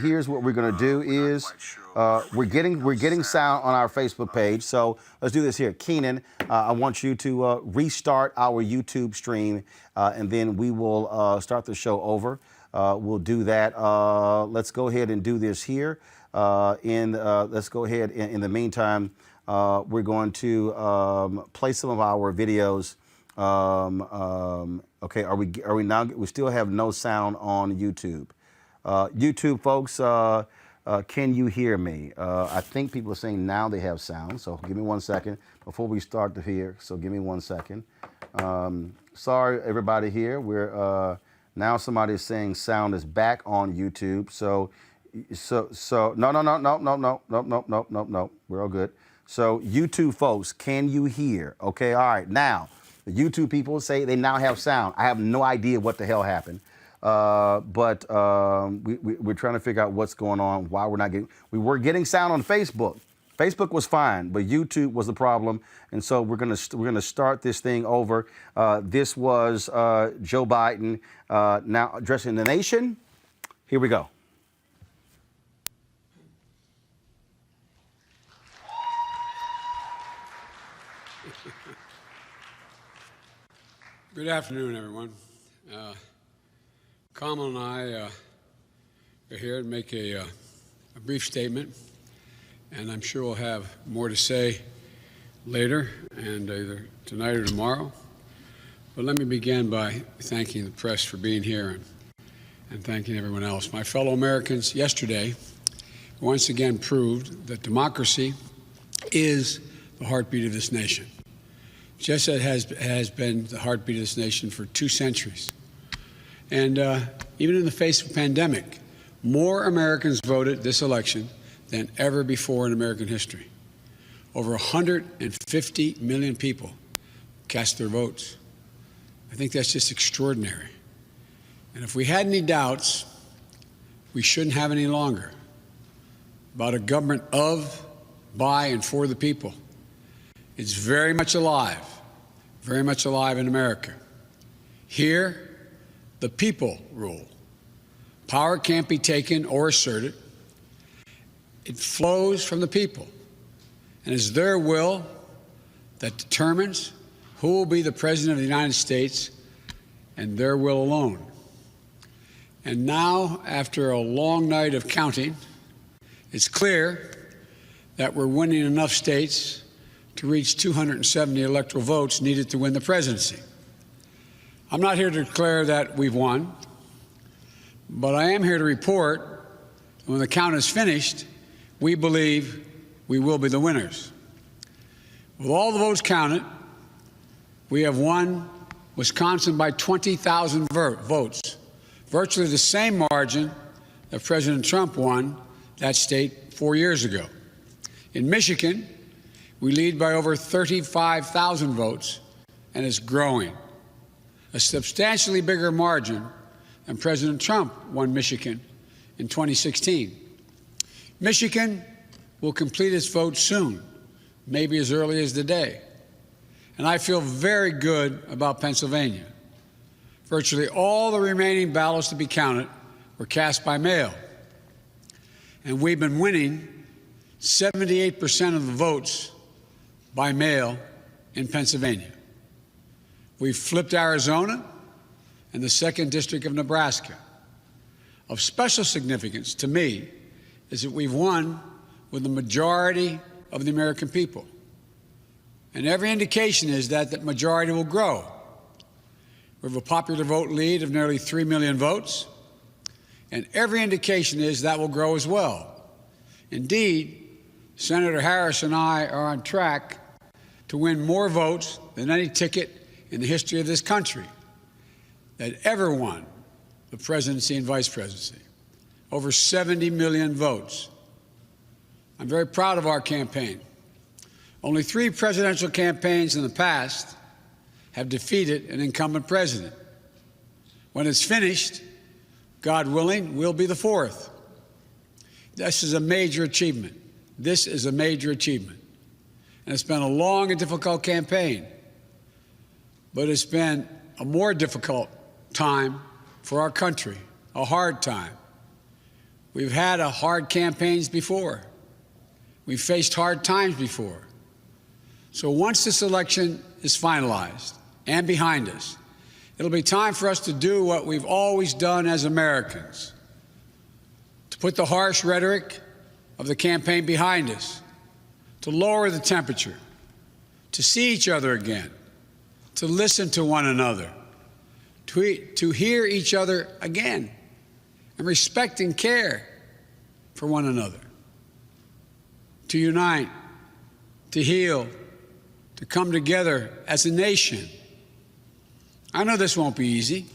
Here's what we're going to do is we're getting sound on our Facebook page. So let's do this here. Keenan, I want you to restart our YouTube stream, and then we will start the show over. We'll do that. Let's go ahead and do this here. Let's go ahead. In the meantime, we're going to play some of our videos. Okay, are we now? We still have no sound on YouTube. YouTube folks, can you hear me? I think people are saying now they have sound, so give me 1 second before we start to hear. So give me 1 second. Sorry, everybody here. We're now somebody is saying sound is back on YouTube. So no. We're all good. So YouTube folks, can you hear? Okay, all right. Now, the YouTube people say they now have sound. I have no idea what the hell happened. But we're trying to figure out what's going on, why we're not getting. We were getting sound on Facebook. Facebook was fine, but YouTube was the problem, and so we're gonna start this thing over. This was Joe Biden now addressing the nation. Here we go. Good afternoon, everyone. Kamala and I are here to make a brief statement, and I'm sure we'll have more to say later, and either tonight or tomorrow. But let me begin by thanking the press for being here and thanking everyone else. My fellow Americans, yesterday once again proved that democracy is the heartbeat of this nation, just as it has been the heartbeat of this nation for 2 centuries. And even in the face of a pandemic, more Americans voted this election than ever before in American history. Over 150 million people cast their votes. I think that's just extraordinary. And if we had any doubts, we shouldn't have any longer about a government of, by, and for the people. It's very much alive in America. Here, the people rule. Power can't be taken or asserted. It flows from the people, and it's their will that determines who will be the President of the United States, and their will alone. And now, after a long night of counting, it's clear that we're winning enough states to reach 270 electoral votes needed to win the presidency. I'm not here to declare that we've won, but I am here to report that when the count is finished, we believe we will be the winners. With all the votes counted, we have won Wisconsin by 20,000 votes, virtually the same margin that President Trump won that state 4 years ago. In Michigan, we lead by over 35,000 votes, and it's growing. A substantially bigger margin than President Trump won Michigan in 2016. Michigan will complete its vote soon, maybe as early as today. And I feel very good about Pennsylvania. Virtually all the remaining ballots to be counted were cast by mail. And we've been winning 78% of the votes by mail in Pennsylvania. We've flipped Arizona and the 2nd District of Nebraska. Of special significance to me is that we've won with the majority of the American people. And every indication is that that majority will grow. We have a popular vote lead of nearly 3 million votes, and every indication is that will grow as well. Indeed, Senator Harris and I are on track to win more votes than any ticket in the history of this country that ever won the presidency and vice presidency. Over 70 million votes. I'm very proud of our campaign. Only 3 presidential campaigns in the past have defeated an incumbent president. When it's finished, God willing, we'll be the 4th. This is a major achievement. This is a major achievement. And it's been a long and difficult campaign. But it's been a more difficult time for our country, a hard time. We've had hard campaigns before. We've faced hard times before. So once this election is finalized and behind us, it'll be time for us to do what we've always done as Americans, to put the harsh rhetoric of the campaign behind us, to lower the temperature, to see each other again, to listen to one another, to hear each other again, and respect and care for one another, to unite, to heal, to come together as a nation. I know this won't be easy.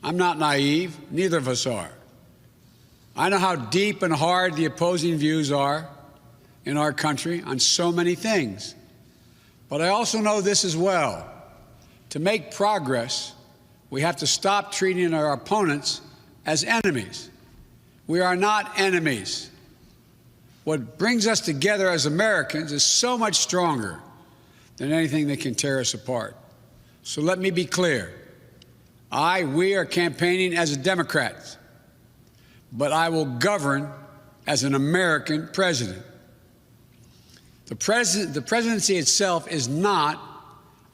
I'm not naive. Neither of us are. I know how deep and hard the opposing views are in our country on so many things. But I also know this as well. To make progress, we have to stop treating our opponents as enemies. We are not enemies. What brings us together as Americans is so much stronger than anything that can tear us apart. So let me be clear. We are campaigning as Democrats, but I will govern as an American president. The presidency itself is not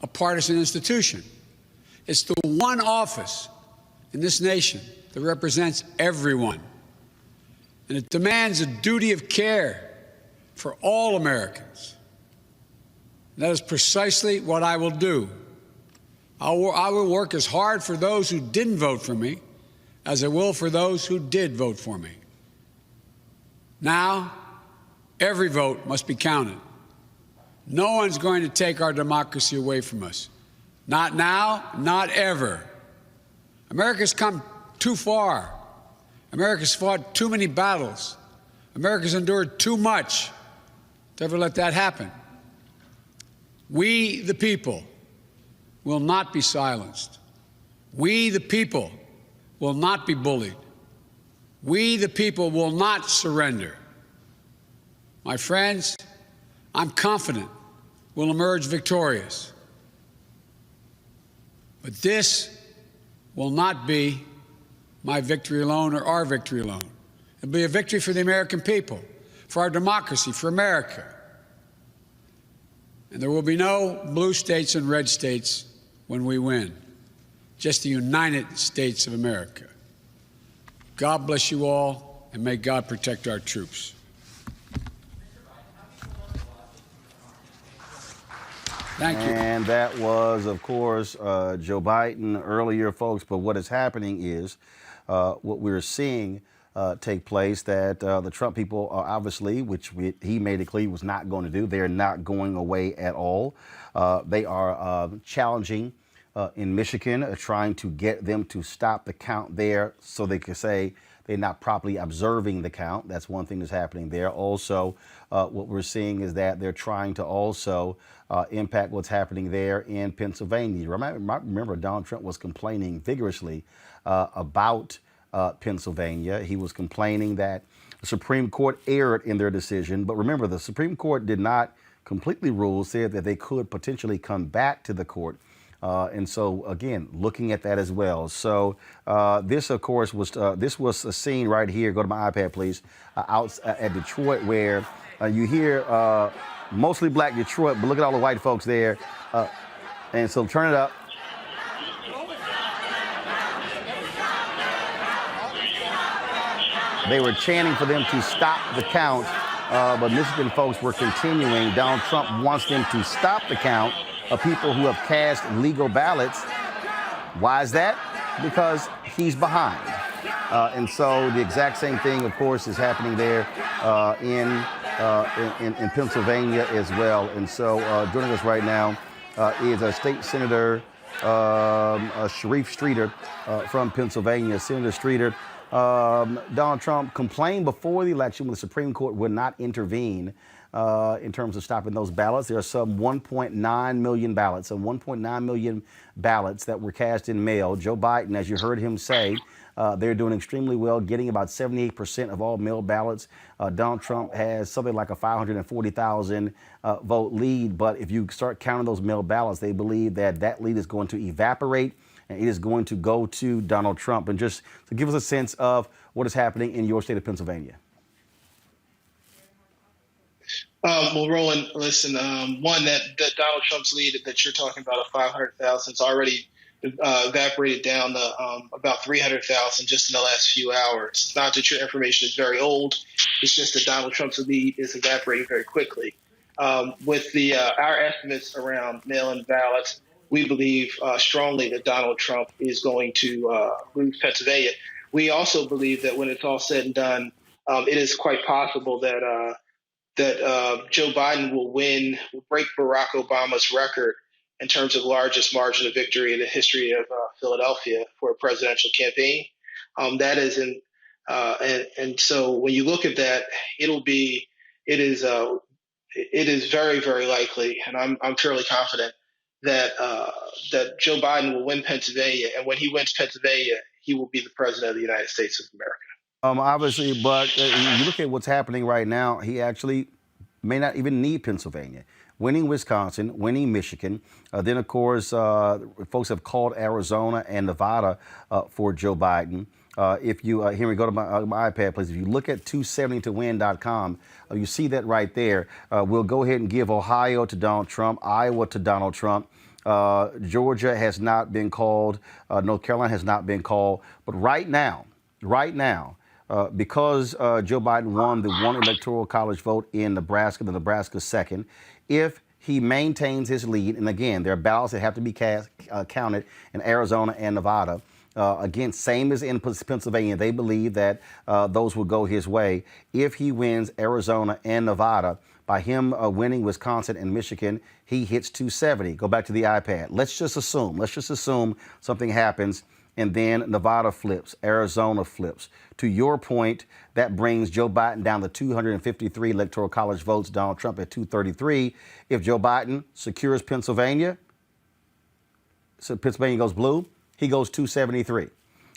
a partisan institution. It's the one office in this nation that represents everyone. And it demands a duty of care for all Americans. That is precisely what I will do. I will work as hard for those who didn't vote for me as I will for those who did vote for me. Now, every vote must be counted. No one's going to take our democracy away from us. Not now, not ever. America's come too far. America's fought too many battles. America's endured too much to ever let that happen. We, the people, will not be silenced. We, the people, will not be bullied. We, the people, will not surrender. My friends, I'm confident we'll emerge victorious. But this will not be my victory alone or our victory alone. It'll be a victory for the American people, for our democracy, for America. And there will be no blue states and red states when we win, just the United States of America. God bless you all, and may God protect our troops. Thank you. And that was, of course, Joe Biden earlier, folks. But what is happening is what we're seeing take place, that the Trump people are obviously, he made it clear he was not going to do, they're not going away at all. They are challenging in Michigan, trying to get them to stop the count there so they can say they're not properly observing the count. That's one thing that's happening there. Also, what we're seeing is that they're trying to also impact what's happening there in Pennsylvania. Remember, Donald Trump was complaining vigorously about Pennsylvania. He was complaining that the Supreme Court erred in their decision. But remember, the Supreme Court did not completely rule, said that they could potentially come back to the court. And so, again, looking at that as well. So this, of course, was a scene right here. Go to my iPad, please. Out at Detroit, where you hear mostly black Detroit, but look at all the white folks there. And so turn it up. They were chanting for them to stop the count, but Michigan folks were continuing. Donald Trump wants them to stop the count of people who have cast legal ballots. Why is that? Because he's behind. And so the exact same thing, of course, is happening there in Pennsylvania as well. And so joining us right now is State Senator Sharif Streeter from Pennsylvania. Senator Streeter, Donald Trump complained before the election when the Supreme Court would not intervene in terms of stopping those ballots. There are some 1.9 million ballots, some 1.9 million ballots that were cast in mail. Joe Biden, as you heard him say, they're doing extremely well, getting about 78% of all mail ballots. Donald Trump has something like a 540,000 vote lead. But if you start counting those mail ballots, they believe that that lead is going to evaporate and it is going to go to Donald Trump. And just to give us a sense of what is happening in your state of Pennsylvania. Well, Roland, listen, one, that Donald Trump's lead that you're talking about of 500,000 is already evaporated down to about 300,000 just in the last few hours. It's not that your information is very old. It's just that Donald Trump's lead is evaporating very quickly. With our estimates around mail-in ballots, we believe strongly that Donald Trump is going to lose Pennsylvania. We also believe that when it's all said and done, it is quite possible that Joe Biden will break Barack Obama's record in terms of largest margin of victory in the history of Philadelphia for a presidential campaign. That is and so when you look at that, it is very, very likely, and I'm fairly confident that Joe Biden will win Pennsylvania, and when he wins Pennsylvania, he will be the president of the United States of America. Obviously, but you look at what's happening right now, he actually may not even need Pennsylvania. Winning Wisconsin, winning Michigan. Then, of course, folks have called Arizona and Nevada for Joe Biden. If you, Henry, go to my iPad, please. If you look at 270towin.com, you see that right there. We'll go ahead and give Ohio to Donald Trump, Iowa to Donald Trump. Georgia has not been called. North Carolina has not been called. But right now, because Joe Biden won the one electoral college vote in Nebraska, the Nebraska second, if he maintains his lead, and again, there are ballots that have to be counted in Arizona and Nevada. Again, same as in Pennsylvania, they believe that those will go his way. If he wins Arizona and Nevada, by him winning Wisconsin and Michigan, he hits 270. Go back to the iPad. Let's just assume something happens, and then Nevada flips, Arizona flips. To your point, that brings Joe Biden down to 253 electoral college votes, Donald Trump at 233. If Joe Biden secures Pennsylvania, so Pennsylvania goes blue, he goes 273.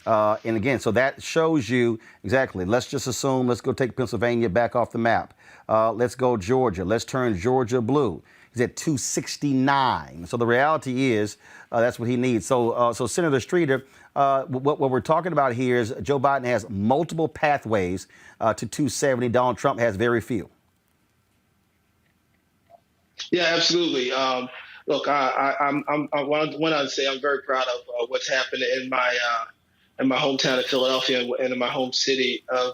And again, so that shows you exactly. Let's just assume, let's go take Pennsylvania back off the map. Let's go Georgia. Let's turn Georgia blue. He's at 269. So the reality is that's what he needs. So Senator Streeter, what we're talking about here is Joe Biden has multiple pathways to 270. Donald Trump has very few. Yeah, absolutely. Look, I want to say I'm very proud of what's happened in my hometown of Philadelphia and in my home city of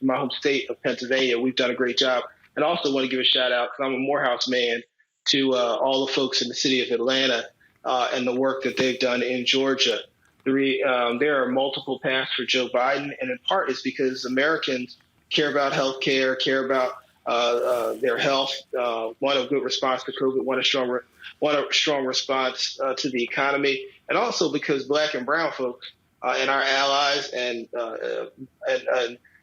my home state of Pennsylvania. We've done a great job, and also want to give a shout out because I'm a Morehouse man to all the folks in the city of Atlanta and the work that they've done in Georgia. There are multiple paths for Joe Biden, and in part is because Americans care about health care, care about their health, want a good response to COVID, want a strong response to the economy, and also because Black and brown folks and our allies and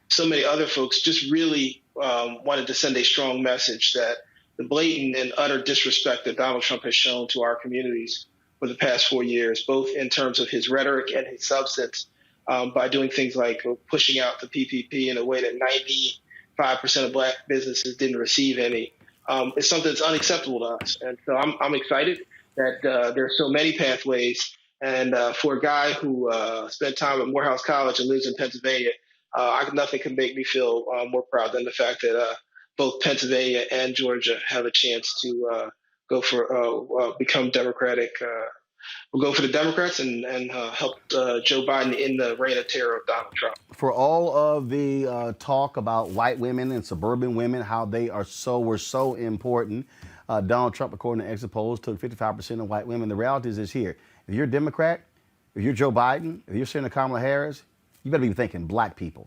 so many other folks just really wanted to send a strong message that the blatant and utter disrespect that Donald Trump has shown to our communities for the past 4 years, both in terms of his rhetoric and his substance, by doing things like pushing out the PPP in a way that 95% of Black businesses didn't receive any, is something that's unacceptable to us. And so I'm excited that there are so many pathways. And for a guy who spent time at Morehouse College and lives in Pennsylvania, nothing can make me feel more proud than the fact that both Pennsylvania and Georgia have a chance to become Democratic. We'll go for the Democrats and help Joe Biden in the reign of terror of Donald Trump. For all of the talk about white women and suburban women, how they were so important, Donald Trump, according to exit polls, took 55% of white women. The reality is this here. If you're a Democrat, if you're Joe Biden, if you're Senator Kamala Harris, you better be thinking Black people,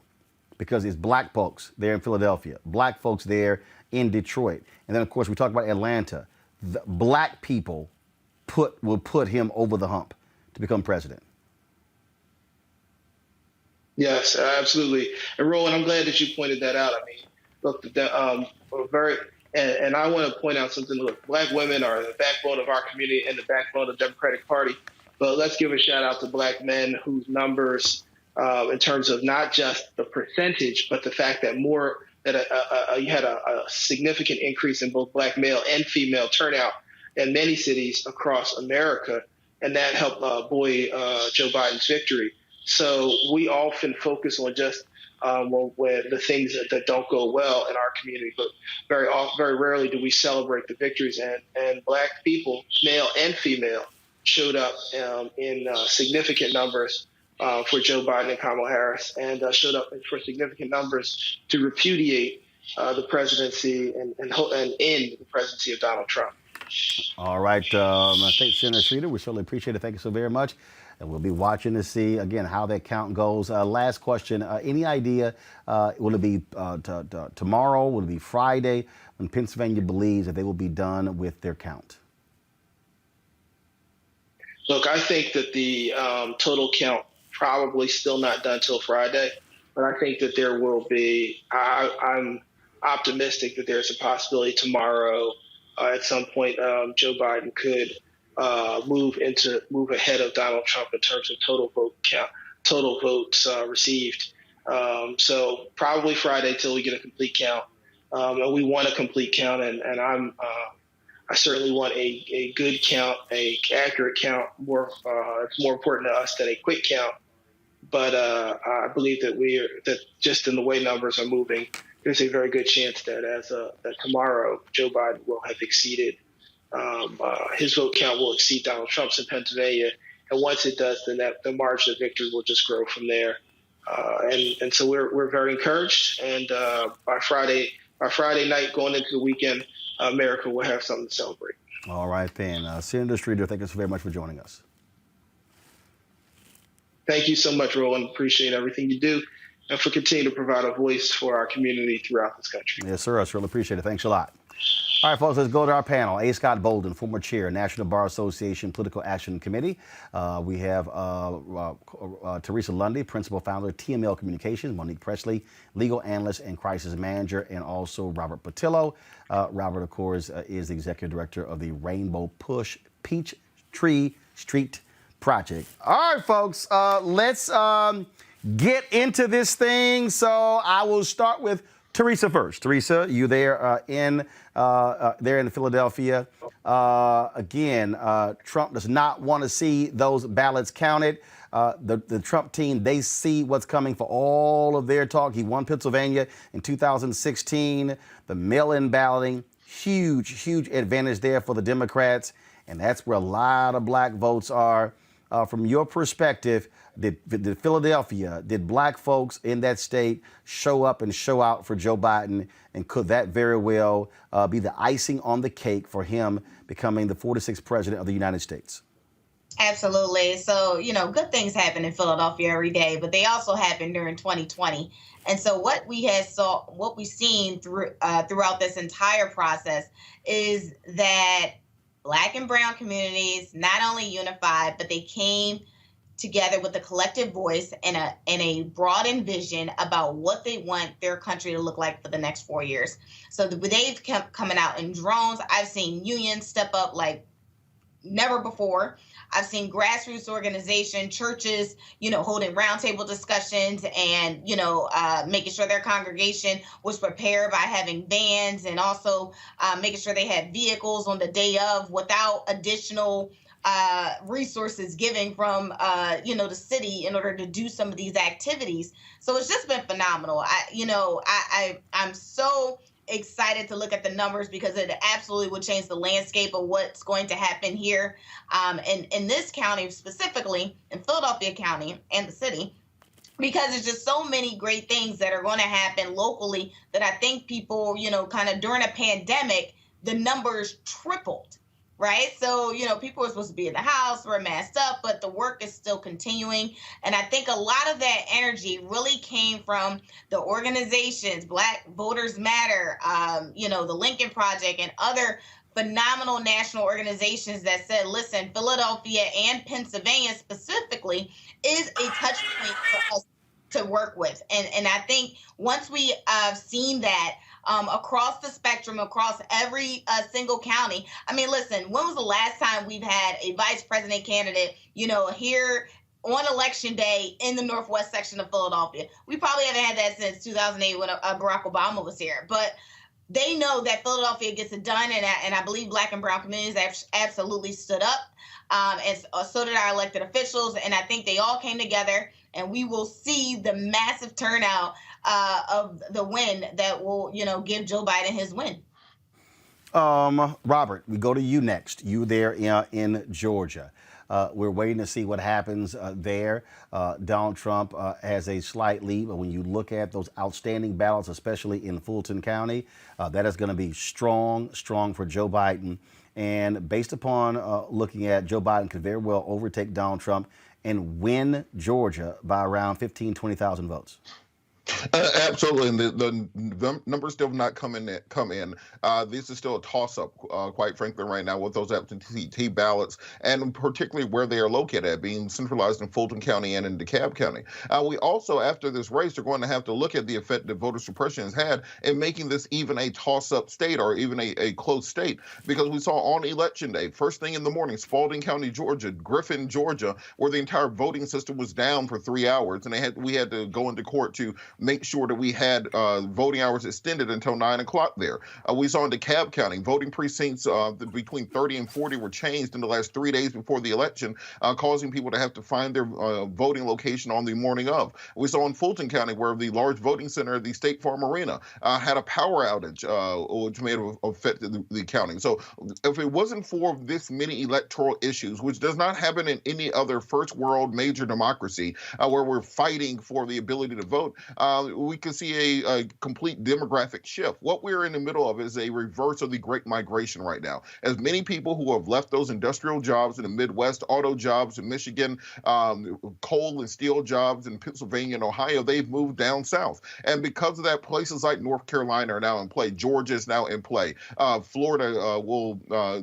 because it's Black folks there in Philadelphia, Black folks there in Detroit. And then, of course, we talk about Atlanta. The Black people will put him over the hump to become president. Yes, absolutely. And Roland, I'm glad that you pointed that out. I mean, look, and I want to point out something. Look, Black women are the backbone of our community and the backbone of the Democratic Party. But let's give a shout out to Black men whose numbers, in terms of not just the percentage, but the fact that you had a significant increase in both Black male and female turnout in many cities across America and that helped buoy Joe Biden's victory. So we often focus on just when the things that don't go well in our community, but very rarely do we celebrate the victories. And Black people, male and female, showed up in significant numbers for Joe Biden and Kamala Harris, and showed up for significant numbers to repudiate the presidency and end the presidency of Donald Trump. All right. I think Senator Schroeder, we certainly appreciate it. Thank you so very much. And we'll be watching to see, again, how that count goes. Last question. Any idea, will it be tomorrow? Will it be Friday when Pennsylvania believes that they will be done with their count? Look, I think that the total count probably still not done till Friday, but I think that there will be. I'm optimistic that there's a possibility tomorrow at some point Joe Biden could move ahead of Donald Trump in terms of total vote count, total votes received. So probably Friday till we get a complete count, and we want a complete count, and I certainly want a good count, a accurate count. It's more important to us than a quick count. But I believe that just in the way numbers are moving, there's a very good chance that that tomorrow Joe Biden will have exceeded his vote count will exceed Donald Trump's in Pennsylvania, and once it does, then the margin of victory will just grow from there. And so we're very encouraged, and by Friday night going into the weekend, America will have something to celebrate. All right, then. Senator Schroeder, thank you so very much for joining us. Thank you so much, Roland. Appreciate everything you do and for continuing to provide a voice for our community throughout this country. Yes, sir. I certainly appreciate it. Thanks a lot. All right, folks, let's go to our panel. A. Scott Bolden, former chair, National Bar Association Political Action Committee. We have Teresa Lundy, principal founder, TML Communications, Monique Presley, legal analyst and crisis manager, and also Robert Patillo. Robert, of course, is the executive director of the Rainbow Push Peachtree Street Project. All right, folks, let's get into this thing. So I will start with Teresa first. Teresa, you there in Philadelphia. Again, Trump does not want to see those ballots counted. The Trump team, they see what's coming for all of their talk. He won Pennsylvania in 2016. The mail-in balloting, huge advantage there for the Democrats. And that's where a lot of black votes are. From your perspective, did Philadelphia, did black folks in that state show up and show out for Joe Biden? And could that very well be the icing on the cake for him becoming the 46th president of the United States? Absolutely. So, good things happen in Philadelphia every day, but they also happened during 2020. And so what we've seen throughout this entire process is that Black and brown communities not only unified, but they came together with a collective voice and a broadened vision about what they want their country to look like for the next 4 years. So they've kept coming out in drones. I've seen unions step up like never before. I've seen grassroots organizations, churches, holding roundtable discussions and, making sure their congregation was prepared by having vans and also making sure they had vehicles on the day of without additional resources given from, the city in order to do some of these activities. So it's just been phenomenal. I'm so excited to look at the numbers because it absolutely will change the landscape of what's going to happen here in this county, specifically in Philadelphia County and the city, because there's just so many great things that are going to happen locally that I think people, kind of during a pandemic, the numbers tripled. Right. So, people are supposed to be in the house, we're masked up, but the work is still continuing. And I think a lot of that energy really came from the organizations, Black Voters Matter, the Lincoln Project and other phenomenal national organizations that said, listen, Philadelphia and Pennsylvania specifically is a touch point for us to work with. And I think once we have seen that, across the spectrum, across every single county. I mean, listen, when was the last time we've had a vice president candidate, here on election day in the northwest section of Philadelphia? We probably haven't had that since 2008 when Barack Obama was here. But they know that Philadelphia gets it done, and I believe Black and Brown communities have absolutely stood up, and so did our elected officials, and I think they all came together, and we will see the massive turnout of the win that will, give Joe Biden his win. Robert, we go to you next. You there in Georgia. We're waiting to see what happens there. Donald Trump has a slight lead, but when you look at those outstanding ballots, especially in Fulton County, that is going to be strong for Joe Biden. And based upon looking at Joe Biden could very well overtake Donald Trump and win Georgia by around 15, 20,000 votes. Absolutely, and the numbers still have not come in. This is still a toss-up, quite frankly, right now with those absentee ballots, and particularly where they are located at, being centralized in Fulton County and in DeKalb County. We also, after this race, are going to have to look at the effect that voter suppression has had in making this even a toss-up state or even a close state, because we saw on Election Day, first thing in the morning, Spalding County, Georgia, Griffin, Georgia, where the entire voting system was down for 3 hours, and we had to go into court to make sure that we had voting hours extended until 9 o'clock there. We saw in DeKalb County, voting precincts between 30 and 40 were changed in the last 3 days before the election, causing people to have to find their voting location on the morning of. We saw in Fulton County, where the large voting center of the State Farm Arena had a power outage, which may have affected the counting. So if it wasn't for this many electoral issues, which does not happen in any other first world major democracy, where we're fighting for the ability to vote, we could see a complete demographic shift. What we're in the middle of is a reverse of the Great Migration right now. As many people who have left those industrial jobs in the Midwest, auto jobs in Michigan, coal and steel jobs in Pennsylvania and Ohio, they've moved down south. And because of that, places like North Carolina are now in play. Georgia is now in play. Florida will,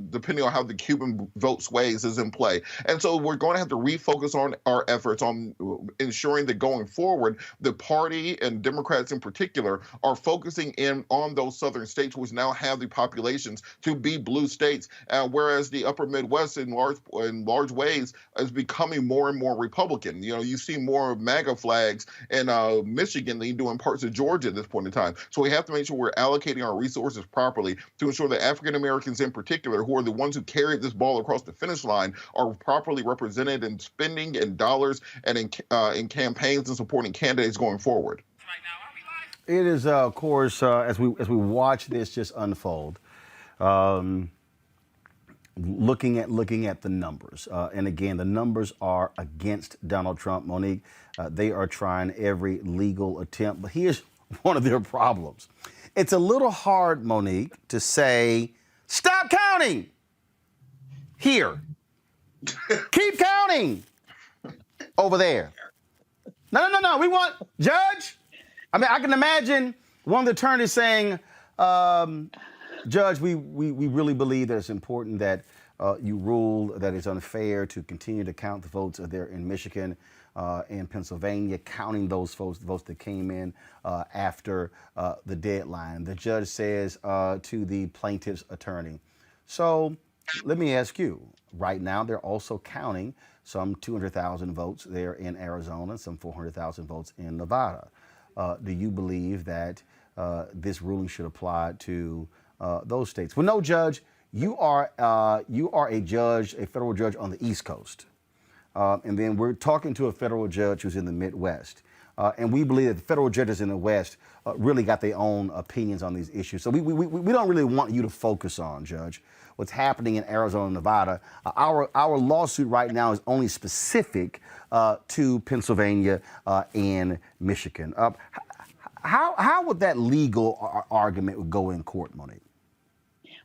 depending on how the Cuban vote sways, is in play. And so we're going to have to refocus on our efforts on ensuring that going forward, the party and Democrats in particular are focusing in on those southern states, which now have the populations to be blue states, whereas the upper Midwest in large ways is becoming more and more Republican. You see more MAGA flags in Michigan than you do in parts of Georgia at this point in time. So we have to make sure we're allocating our resources properly to ensure that African Americans in particular, who are the ones who carried this ball across the finish line, are properly represented in spending and dollars and in campaigns and supporting candidates going forward. It is, of course, as we watch this just unfold, looking at the numbers, and again, the numbers are against Donald Trump. Monique, they are trying every legal attempt, but here's one of their problems. It's a little hard, Monique, to say, stop counting here, keep counting over there. No, we want judge. I mean, I can imagine one of the attorneys saying, Judge, we really believe that it's important that you rule that it's unfair to continue to count the votes there in Michigan and Pennsylvania, counting those votes that came in after the deadline. The judge says to the plaintiff's attorney, so let me ask you, right now they're also counting some 200,000 votes there in Arizona, some 400,000 votes in Nevada. Do you believe that this ruling should apply to those states? Well, no, Judge, you are a judge, a federal judge on the East Coast. And then we're talking to a federal judge who's in the Midwest. And we believe that the federal judges in the West really got their own opinions on these issues. So we don't really want you to focus on, Judge, what's happening in Arizona and Nevada. Our lawsuit right now is only specific to Pennsylvania and Michigan. How would that legal argument go in court, Monique?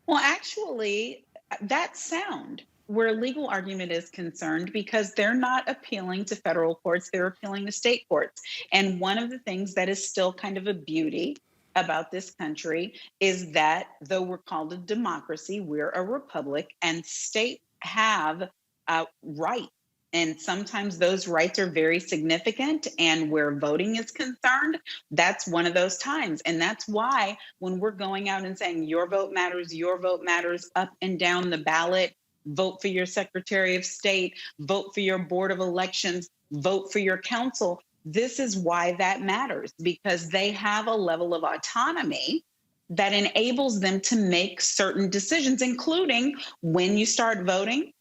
Well, actually, that's sound where legal argument is concerned, because they're not appealing to federal courts, they're appealing to state courts. And one of the things that is still kind of a beauty about this country is that though we're called a democracy, we're a republic, and states have rights. And sometimes those rights are very significant. And where voting is concerned, that's one of those times. And that's why when we're going out and saying your vote matters up and down the ballot, vote for your Secretary of State, vote for your Board of Elections, vote for your council. This is why that matters, because they have a level of autonomy that enables them to make certain decisions, including when you start voting,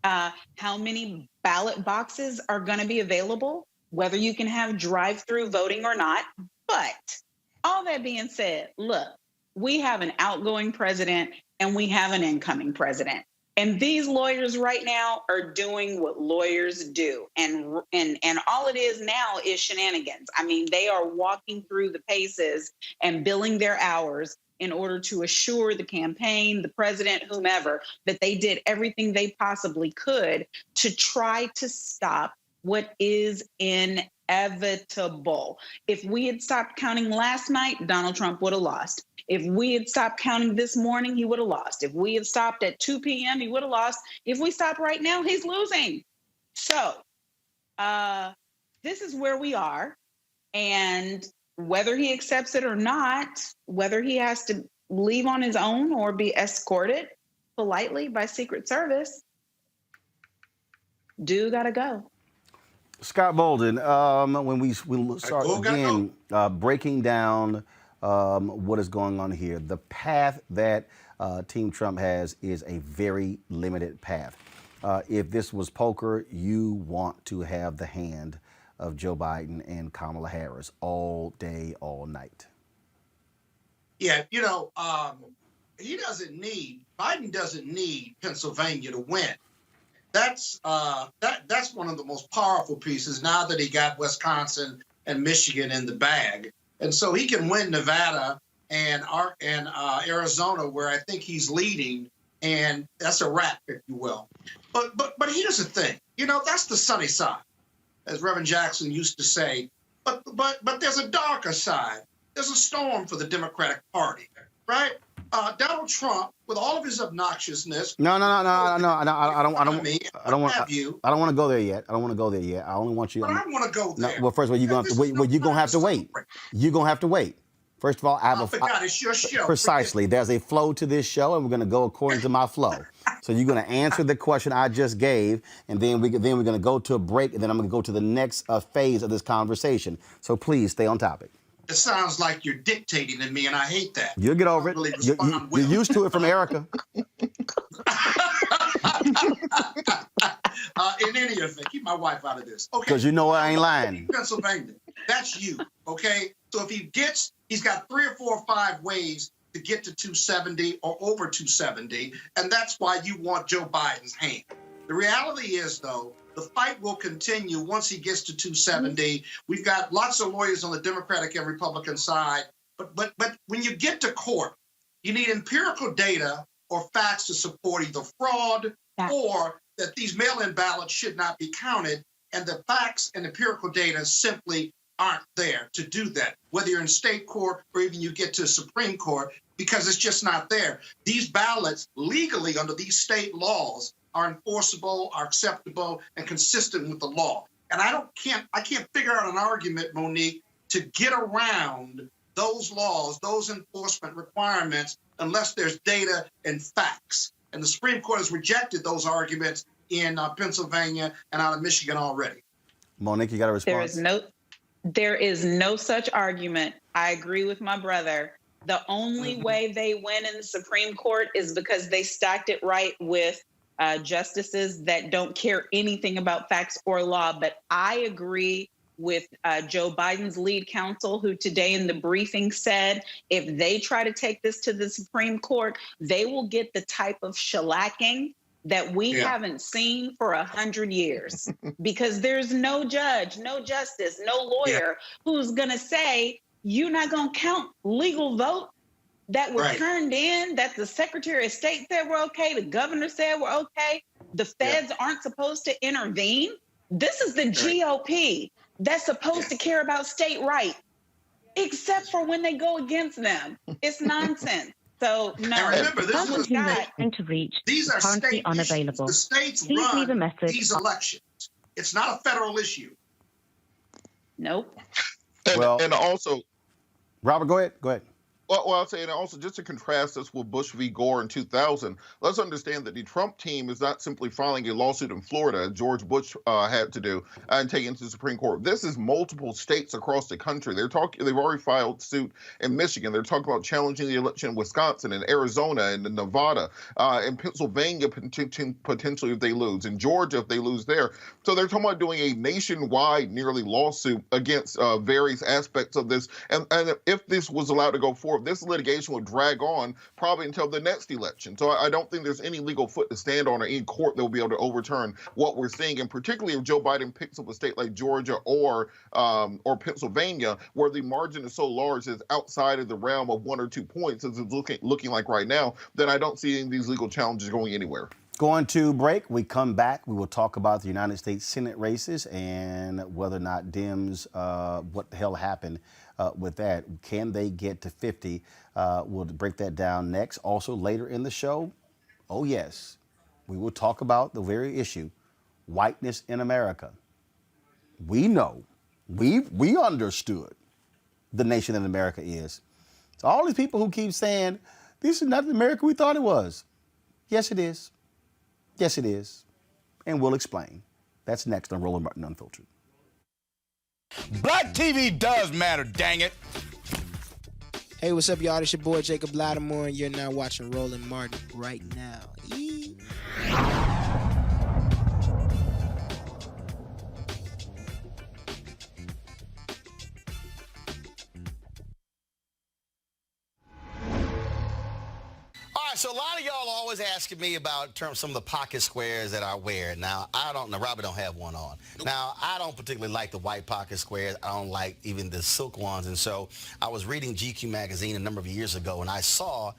how many ballot boxes are going to be available, whether you can have drive-through voting or not. But all that being said, look, we have an outgoing president and we have an incoming president. And these lawyers right now are doing what lawyers do. And all it is now is shenanigans. I mean, they are walking through the paces and billing their hours in order to assure the campaign, the president, whomever, that they did everything they possibly could to try to stop what is inevitable. If we had stopped counting last night, Donald Trump would have lost. If we had stopped counting this morning, he would have lost. If we had stopped at 2 p.m., he would have lost. If we stop right now, he's losing. So this is where we are. And whether he accepts it or not, whether he has to leave on his own or be escorted politely by Secret Service, dude gotta go. Scott Bolden, when we start again breaking down what is going on here, the path that Team Trump has is a very limited path. If this was poker, you want to have the hand of Joe Biden and Kamala Harris all day, all night. Yeah, you know, Biden doesn't need Pennsylvania to win. That's one of the most powerful pieces now that he got Wisconsin and Michigan in the bag. And so he can win Nevada and Arizona, where I think he's leading, and that's a wrap, if you will. But here's the thing, you know, that's the sunny side, as Reverend Jackson used to say. But there's a darker side. There's a storm for the Democratic Party, right? Donald Trump, with all of his obnoxiousness. No. I don't want to go there yet. I only want you. But I want to go there. No, well, first of all, you're gonna have to wait. You're gonna have to wait. First of all, it's your show. Precisely. There's a flow to this show, and we're gonna go according to my flow. So you're gonna answer the question I just gave, and then we're gonna go to a break, and then I'm gonna go to the next phase of this conversation. So please stay on topic. It sounds like you're dictating to me, and I hate that. You'll get over it. Really You're used to it from Erica. In any event, keep my wife out of this. Okay. Because you know I ain't lying. Pennsylvania, that's you. Okay. So if he's got 3 or 4 or 5 ways to get to 270 or over 270, and that's why you want Joe Biden's hand. The reality is, though, the fight will continue once he gets to 270. We've got lots of lawyers on the Democratic and Republican side. But when you get to court, you need empirical data or facts to support either fraud or that these mail-in ballots should not be counted. And the facts and empirical data simply aren't there to do that, whether you're in state court or even you get to Supreme Court, because it's just not there. These ballots legally under these state laws are enforceable, are acceptable, and consistent with the law. And I can't figure out an argument, Monique, to get around those laws, those enforcement requirements, unless there's data and facts. And the Supreme Court has rejected those arguments in Pennsylvania and out of Michigan already. Monique, you got a response? There is no such argument. I agree with my brother. The only way they win in the Supreme Court is because they stacked it right with justices that don't care anything about facts or law. But I agree with Joe Biden's lead counsel, who today in the briefing said if they try to take this to the Supreme Court, they will get the type of shellacking that we haven't seen for 100 years, because there's no judge, no justice, no lawyer who's going to say you're not going to count legal vote that were turned in, that the Secretary of State said were okay, the governor said were okay, the feds aren't supposed to intervene. This is the GOP that's supposed to care about state rights, except for when they go against them. It's nonsense. So, no. And remember, these are state unavailable. The states run these elections. It's not a federal issue. Nope. And also, Robert, go ahead. Well, I'll say, and also just to contrast this with Bush v. Gore in 2000, let's understand that the Trump team is not simply filing a lawsuit in Florida, as George Bush had to do, and taking it to the Supreme Court. This is multiple states across the country. They've already filed suit in Michigan. They're talking about challenging the election in Wisconsin and Arizona and Nevada, and Pennsylvania potentially if they lose, in Georgia if they lose there. So they're talking about doing a nationwide, nearly lawsuit against various aspects of this. And if this was allowed to go forward, this litigation would drag on probably until the next election. So I don't think there's any legal foot to stand on or any court that will be able to overturn what we're seeing. And particularly if Joe Biden picks up a state like Georgia or Pennsylvania, where the margin is so large it's outside of the realm of 1 or 2 points, as it's looking like right now, then I don't see any of these legal challenges going anywhere. Going to break. We come back. We will talk about the United States Senate races and whether or not Dems, what the hell happened with that. Can they get to 50? We'll break that down next. Also, later in the show, oh yes, we will talk about the very issue, whiteness in America. We know, we understood the nation that America is. So all these people who keep saying, this is not the America we thought it was. Yes, it is. Yes, it is. And we'll explain. That's next on Roland Martin Unfiltered. Black TV does matter, dang it. Hey, what's up, y'all? It's your boy Jacob Lattimore, and you're now watching Roland Martin right now. Yee. So a lot of y'all always asking me about some of the pocket squares that I wear. Now, Robert don't have one on. Now, I don't particularly like the white pocket squares. I don't like even the silk ones. And so I was reading GQ magazine a number of years ago, and I saw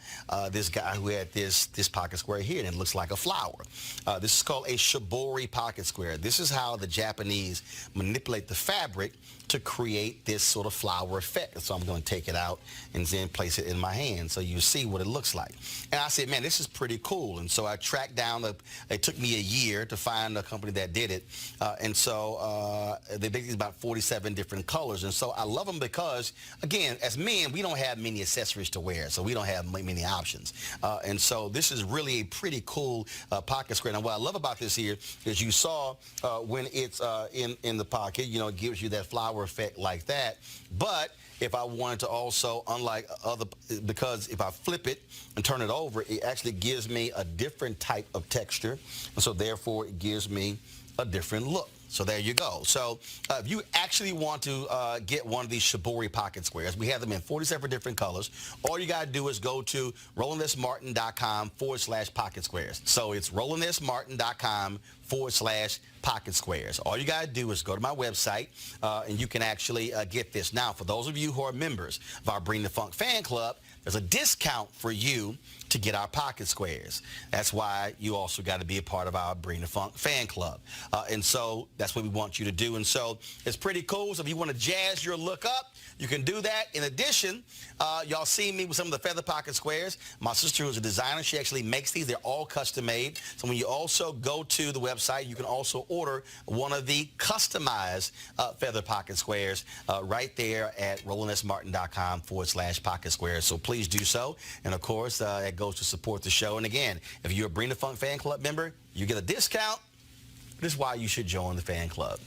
this guy who had this pocket square here, and it looks like a flower. This is called a shibori pocket square. This is how the Japanese manipulate the fabric to create this sort of flower effect. So I'm going to take it out and then place it in my hand so you see what it looks like. And I said, man, this is pretty cool. And so I tracked down, it took me a year to find a company that did it. And so they basically about 47 different colors. And so I love them because, again, as men, we don't have many accessories to wear, so we don't have many options. And so this is really a pretty cool pocket square. Now, what I love about this here is you saw when it's in the pocket, it gives you that flower effect like that. But if I wanted to also, unlike other, because if I flip it and turn it over, it actually gives me a different type of texture. And so therefore it gives me a different look. So there you go. So if you actually want to get one of these shibori pocket squares, we have them in 47 different colors. All you got to do is go to RolandSMartin.com/pocket squares. So it's RolandSMartin.com/pocket squares. All you got to do is go to my website, and you can actually get this. Now, for those of you who are members of our Bring the Funk fan club, there's a discount for you to get our pocket squares. That's why you also got to be a part of our Bring the Funk fan club. And so that's what we want you to do. And so it's pretty cool. So if you want to jazz your look up, you can do that. In addition, y'all see me with some of the feather pocket squares. My sister, who's a designer, she actually makes these. They're all custom made. So when you also go to the website, you can also order one of the customized feather pocket squares right there at RolandSMartin.com/pocket squares. So please do so. And of course, it goes to support the show. And again, if you're a Bring the Funk fan club member, you get a discount. This is why you should join the fan club.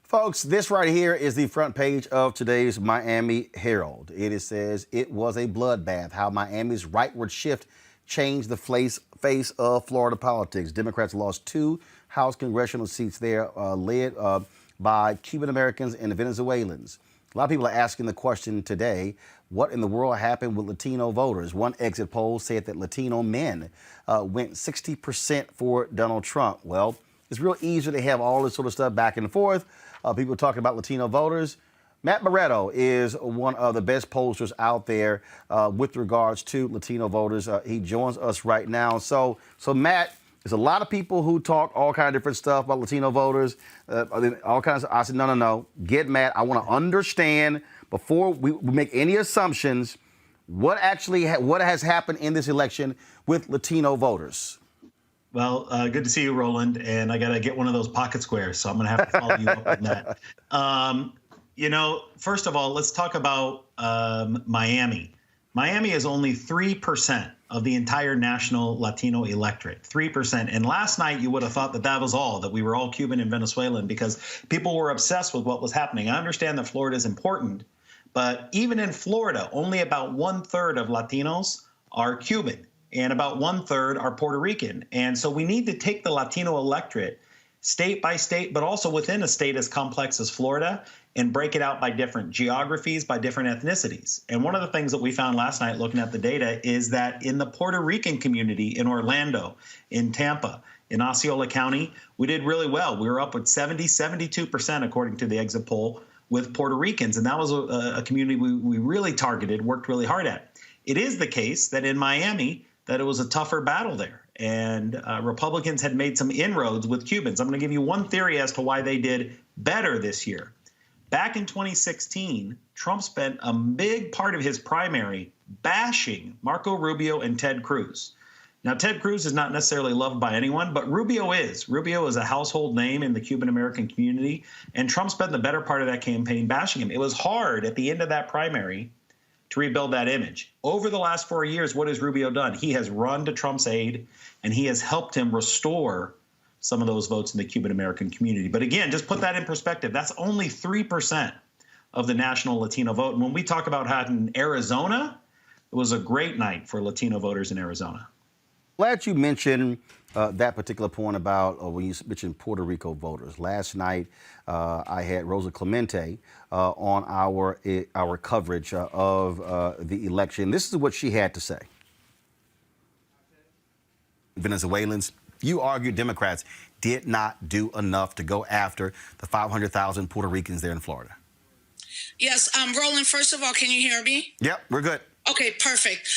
Folks, this right here is the front page of today's Miami Herald. It says it was a bloodbath, how Miami's rightward shift changed the face of Florida politics. Democrats lost 2 House congressional seats there, led by Cuban Americans and Venezuelans. A lot of people are asking the question today, what in the world happened with Latino voters? One exit poll said that Latino men went 60% for Donald Trump. Well, it's real easy to have all this sort of stuff back and forth. People talking about Latino voters. Matt Barreto is one of the best pollsters out there with regards to Latino voters. He joins us right now. So Matt, there's a lot of people who talk all kind of different stuff about Latino voters. All kinds of. I said, no. Get Matt. I want to understand before we make any assumptions what has happened in this election with Latino voters. Well, good to see you, Roland. And I got to get one of those pocket squares, so I'm going to have to follow you up on that. First of all, let's talk about Miami. Miami is only 3% of the entire national Latino electorate, 3%. And last night, you would have thought that that was all, that we were all Cuban and Venezuelan, because people were obsessed with what was happening. I understand that Florida is important, but even in Florida, only about 1/3 of Latinos are Cuban and about 1/3 are Puerto Rican. And so we need to take the Latino electorate state by state, but also within a state as complex as Florida, and break it out by different geographies, by different ethnicities. And one of the things that we found last night looking at the data is that in the Puerto Rican community in Orlando, in Tampa, in Osceola County, we did really well. We were up with 72% according to the exit poll with Puerto Ricans. And that was a community we really targeted, worked really hard at. It is the case that in Miami, that it was a tougher battle there. And Republicans had made some inroads with Cubans. I'm going to give you one theory as to why they did better this year. Back in 2016, Trump spent a big part of his primary bashing Marco Rubio and Ted Cruz. Now, Ted Cruz is not necessarily loved by anyone, but Rubio is. Rubio is a household name in the Cuban-American community, and Trump spent the better part of that campaign bashing him. It was hard at the end of that primary to rebuild that image. Over the last 4 years, what has Rubio done? He has run to Trump's aid, and he has helped him restore some of those votes in the Cuban-American community. But again, just put that in perspective. That's only 3% of the national Latino vote. And when we talk about how in Arizona, it was a great night for Latino voters in Arizona. Glad you mentioned that particular point about when you mentioned Puerto Rico voters. Last night, I had Rosa Clemente on our coverage of the election. This is what she had to say. Venezuelans, you argue Democrats did not do enough to go after the 500,000 Puerto Ricans there in Florida. Yes, Roland, first of all, can you hear me? Yep, we're good. Okay, perfect.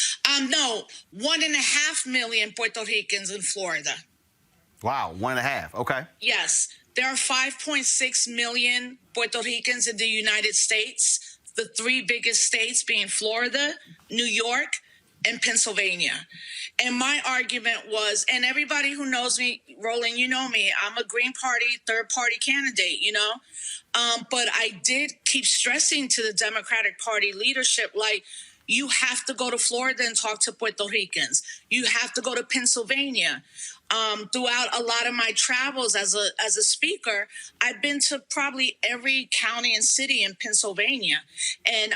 No, 1.5 million Puerto Ricans in Florida. Wow, 1.5, okay. Yes, there are 5.6 million Puerto Ricans in the United States, the three biggest states being Florida, New York, and Pennsylvania. And my argument was, and everybody who knows me, Roland, you know me, I'm a Green Party, third party candidate, but I did keep stressing to the Democratic Party leadership, like, you have to go to Florida and talk to Puerto Ricans. You have to go to Pennsylvania. Throughout a lot of my travels as a speaker, I've been to probably every county and city in Pennsylvania. And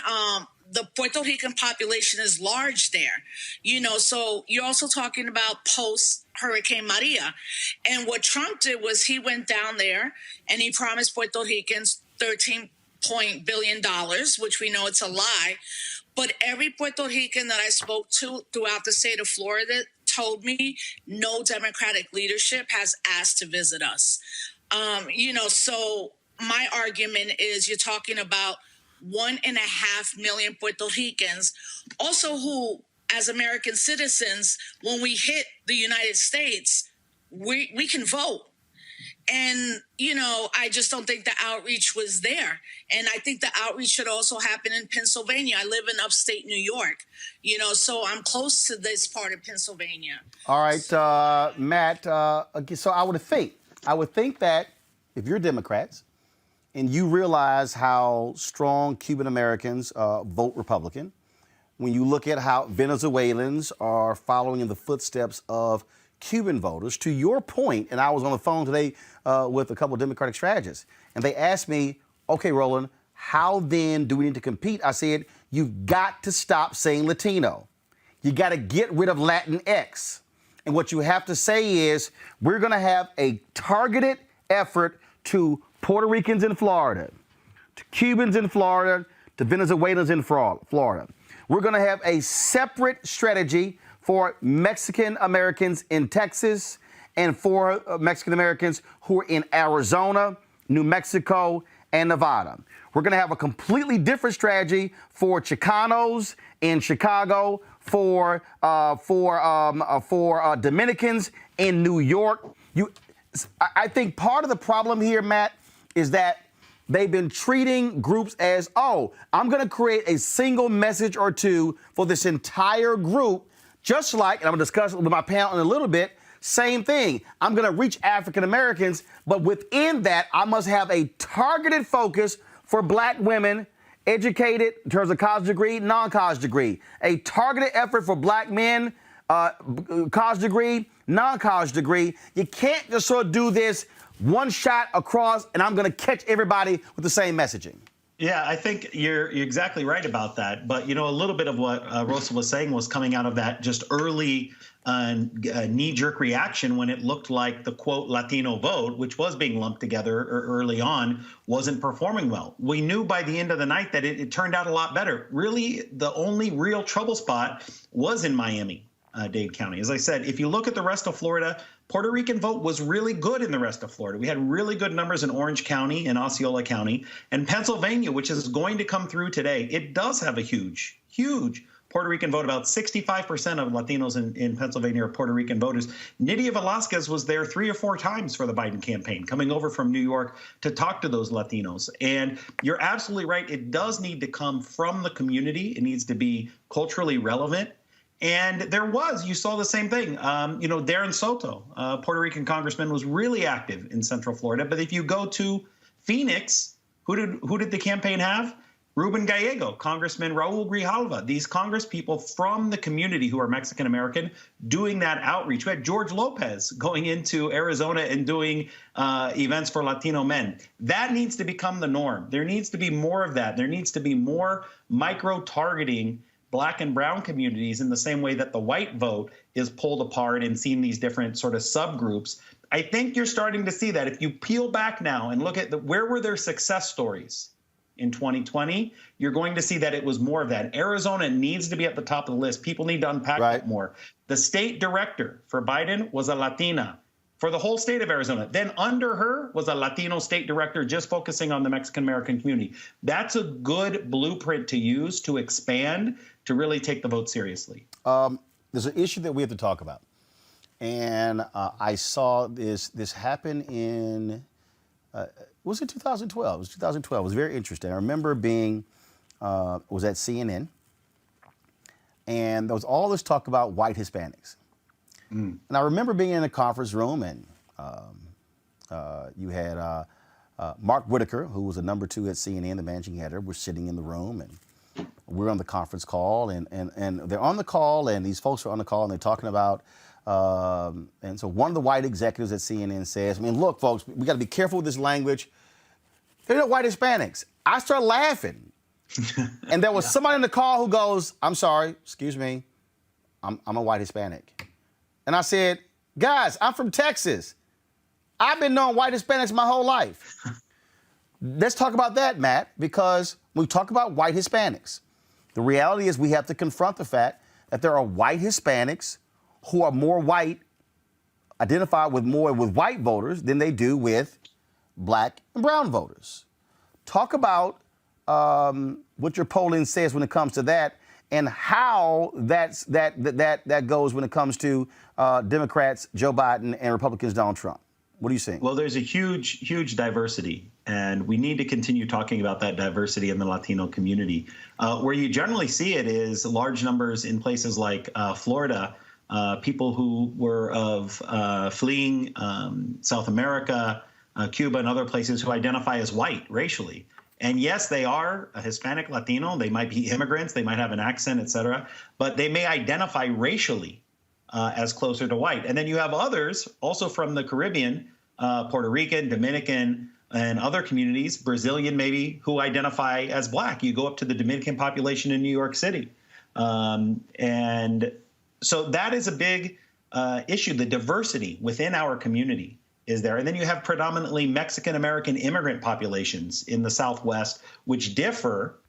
the Puerto Rican population is large there, so you're also talking about post Hurricane Maria. And what Trump did was he went down there and he promised Puerto Ricans $13 billion, which we know it's a lie. But every Puerto Rican that I spoke to throughout the state of Florida told me no Democratic leadership has asked to visit us. So my argument is you're talking about 1.5 million Puerto Ricans, also who, as American citizens, when we hit the United States, we can vote. And, I just don't think the outreach was there. And I think the outreach should also happen in Pennsylvania. I live in upstate New York, so I'm close to this part of Pennsylvania. All right, Matt, so I would think that if you're Democrats and you realize how strong Cuban Americans vote Republican, when you look at how Venezuelans are following in the footsteps of Cuban voters, to your point, and I was on the phone today with a couple of Democratic strategists, and they asked me, okay, Roland, how then do we need to compete? I said, you've got to stop saying Latino. You got to get rid of Latinx. And what you have to say is, we're going to have a targeted effort to Puerto Ricans in Florida, to Cubans in Florida, to Venezuelans in Florida. We're going to have a separate strategy for Mexican Americans in Texas and for Mexican Americans who are in Arizona, New Mexico, and Nevada. We're going to have a completely different strategy for Chicanos in Chicago, for Dominicans in New York. I think part of the problem here, Matt, is that they've been treating groups as, I'm going to create a single message or two for this entire group. Just like, and I'm going to discuss it with my panel in a little bit, same thing. I'm going to reach African Americans, but within that, I must have a targeted focus for black women, educated in terms of college degree, non-college degree. A targeted effort for black men, college degree, non-college degree. You can't just sort of do this one shot across and I'm going to catch everybody with the same messaging. Yeah, I think you're exactly right about that. But, a little bit of what Rosa was saying was coming out of that just early knee-jerk reaction when it looked like the, quote, Latino vote, which was being lumped together early on, wasn't performing well. We knew by the end of the night that it turned out a lot better. Really, the only real trouble spot was in Miami-Dade County. As I said, if you look at the rest of Florida, Puerto Rican vote was really good in the rest of Florida. We had really good numbers in Orange County and Osceola County. And Pennsylvania, which is going to come through today, it does have a huge, huge Puerto Rican vote. About 65% of Latinos in Pennsylvania are Puerto Rican voters. Nydia Velázquez was there 3 or 4 times for the Biden campaign, coming over from New York to talk to those Latinos. And you're absolutely right. It does need to come from the community. It needs to be culturally relevant. And you saw the same thing. Darren Soto, Puerto Rican congressman, was really active in Central Florida. But if you go to Phoenix, who did the campaign have? Ruben Gallego, Congressman Raul Grijalva, these Congress people from the community who are Mexican-American doing that outreach. We had George Lopez going into Arizona and doing events for Latino men. That needs to become the norm. There needs to be more of that. There needs to be more micro-targeting black and brown communities in the same way that the white vote is pulled apart and seen these different sort of subgroups. I think you're starting to see that. If you peel back now and look at where were their success stories in 2020, you're going to see that it was more of that. Arizona needs to be at the top of the list. People need to unpack that more. The state director for Biden was a Latina for the whole state of Arizona. Then under her was a Latino state director just focusing on the Mexican-American community. That's a good blueprint to use to expand, to really take the vote seriously. There's an issue that we have to talk about. And I saw this happen in, was it 2012? It was 2012. It was very interesting. I remember was at CNN, and there was all this talk about white Hispanics. And I remember being in a conference room, and you had Mark Whitaker, who was the number 2 at CNN, the managing editor, was sitting in the room, and we're on the conference call, and they're on the call, and these folks are on the call, and they're talking about, and so one of the white executives at CNN says, look, folks, we got to be careful with this language. They're not white Hispanics. I started laughing. And there was somebody in the call who goes, I'm sorry, excuse me, I'm a white Hispanic. And I said, guys, I'm from Texas. I've been knowing white Hispanics my whole life. Let's talk about that, Matt, because when we talk about white Hispanics, the reality is we have to confront the fact that there are white Hispanics who are more white, identify with more with white voters than they do with black and brown voters. Talk about what your polling says when it comes to that, and how that goes when it comes to Democrats, Joe Biden, and Republicans, Donald Trump. What are you saying? Well, there's a huge diversity, and we need to continue talking about that diversity in the Latino community. Where you generally see it is large numbers in places like Florida, people who were fleeing South America, Cuba, and other places who identify as white racially. And yes, they are a Hispanic Latino. They might be immigrants. They might have an accent, et cetera. But they may identify racially as closer to white. And then you have others also from the Caribbean, Puerto Rican, Dominican, and other communities, Brazilian maybe, who identify as black. You go up to the Dominican population in New York City. And so that is a big issue. The diversity within our community is there. And then you have predominantly Mexican-American immigrant populations in the Southwest, which differ,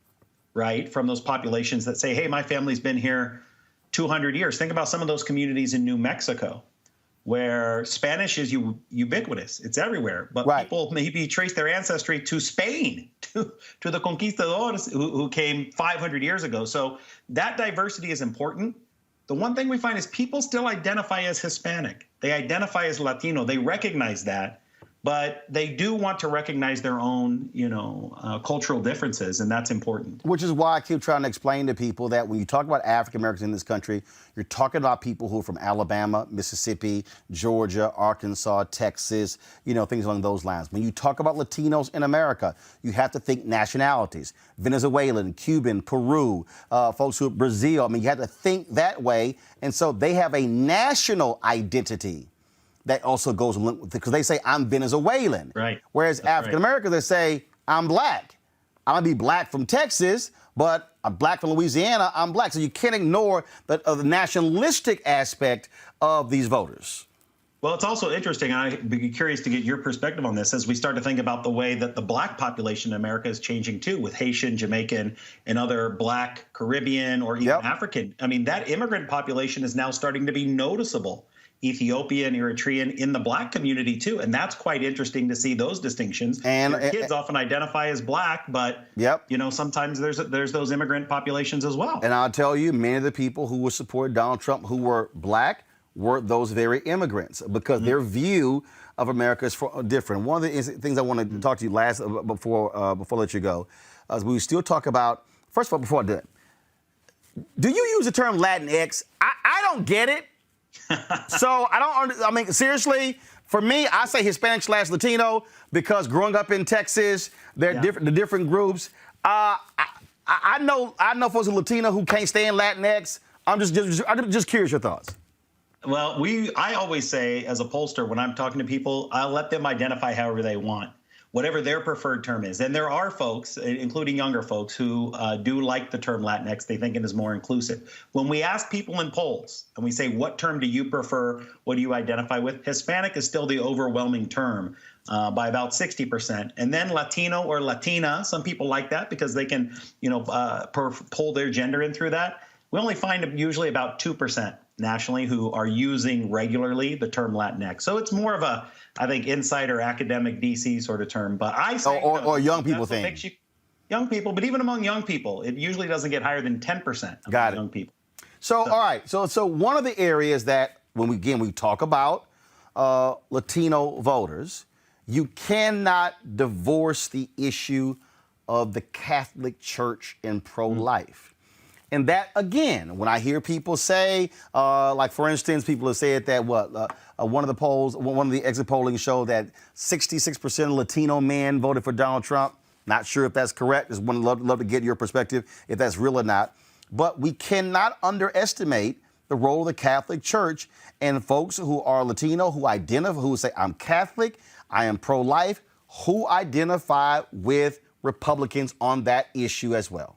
right, from those populations that say, hey, my family's been here 200 years. Think about some of those communities in New Mexico where Spanish is ubiquitous. It's everywhere. But people maybe trace their ancestry to Spain, to the conquistadors who came 500 years ago. So that diversity is important. The one thing we find is people still identify as Hispanic. They identify as Latino. They recognize that. but they do want to recognize their own, cultural differences, and that's important. Which is why I keep trying to explain to people that when you talk about African Americans in this country, you're talking about people who are from Alabama, Mississippi, Georgia, Arkansas, Texas, things along those lines. When you talk about Latinos in America, you have to think nationalities. Venezuelan, Cuban, Peru, folks who are Brazil. I mean, you have to think that way. And so they have a national identity that also goes along with it, because they say, I'm Venezuelan. Right. Whereas African Americans, they say, I'm black. I'm going to be black from Texas, but I'm black from Louisiana, I'm black. So you can't ignore the nationalistic aspect of these voters. Well, it's also interesting, and I'd be curious to get your perspective on this as we start to think about the way that the black population in America is changing too, with Haitian, Jamaican, and other black, Caribbean, or even African. I mean, that immigrant population is now starting to be noticeable. Ethiopian, Eritrean in the black community too, and that's quite interesting to see those distinctions. And their kids often identify as black, but sometimes there's those immigrant populations as well. And I'll tell you, many of the people who would support Donald Trump who were black were those very immigrants, because their view of America is different. One of the things I want to talk to you last before I let you go, is we still talk about. First of all, before I do it, do you use the term Latinx? I don't get it. So I mean, seriously, for me, I say Hispanic/Latino because growing up in Texas, they're the different groups. I know folks in Latino who can't stand Latinx. I'm just curious your thoughts. Well, I always say, as a pollster, when I'm talking to people, I'll let them identify however they want, whatever their preferred term is. And there are folks, including younger folks, who do like the term Latinx. They think it is more inclusive. When we ask people in polls and we say, what term do you prefer? What do you identify with? Hispanic is still the overwhelming term by about 60%. And then Latino or Latina, some people like that because they can, pull their gender in through that. We only find usually about 2% nationally who are using regularly the term Latinx. So it's more of a, I think, insider academic DC sort of term. But I say or young people thing. Young people, but even among young people, it usually doesn't get higher than 10% of young people. So all right. So one of the areas that when we talk about Latino voters, you cannot divorce the issue of the Catholic Church and pro-life. And that, again, when I hear people say, like, for instance, people have said that one of the exit polling showed that 66% of Latino men voted for Donald Trump. Not sure if that's correct. Just would love to get your perspective if that's real or not. But we cannot underestimate the role of the Catholic Church and folks who are Latino, who say, I'm Catholic, I am pro-life, who identify with Republicans on that issue as well.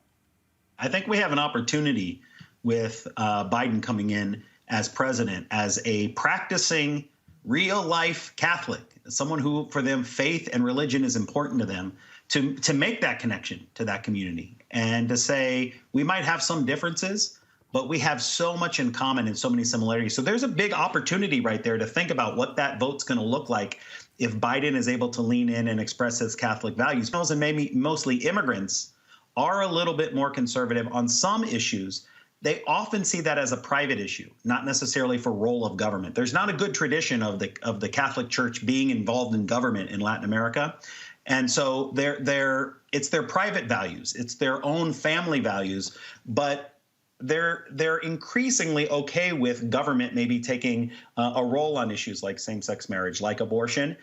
I think we have an opportunity with Biden coming in as president, as a practicing real-life Catholic, someone who, for them, faith and religion is important to them, to make that connection to that community and to say we might have some differences, but we have so much in common and so many similarities. So there's a big opportunity right there to think about what that vote's going to look like if Biden is able to lean in and express his Catholic values. And maybe mostly immigrants are a little bit more conservative on some issues. They often see that as a private issue, not necessarily for role of government. There's not a good tradition of the Catholic Church being involved in government in Latin America. And so it's their private values, it's their own family values, but they're increasingly okay with government maybe taking a role on issues like same-sex marriage, like abortion,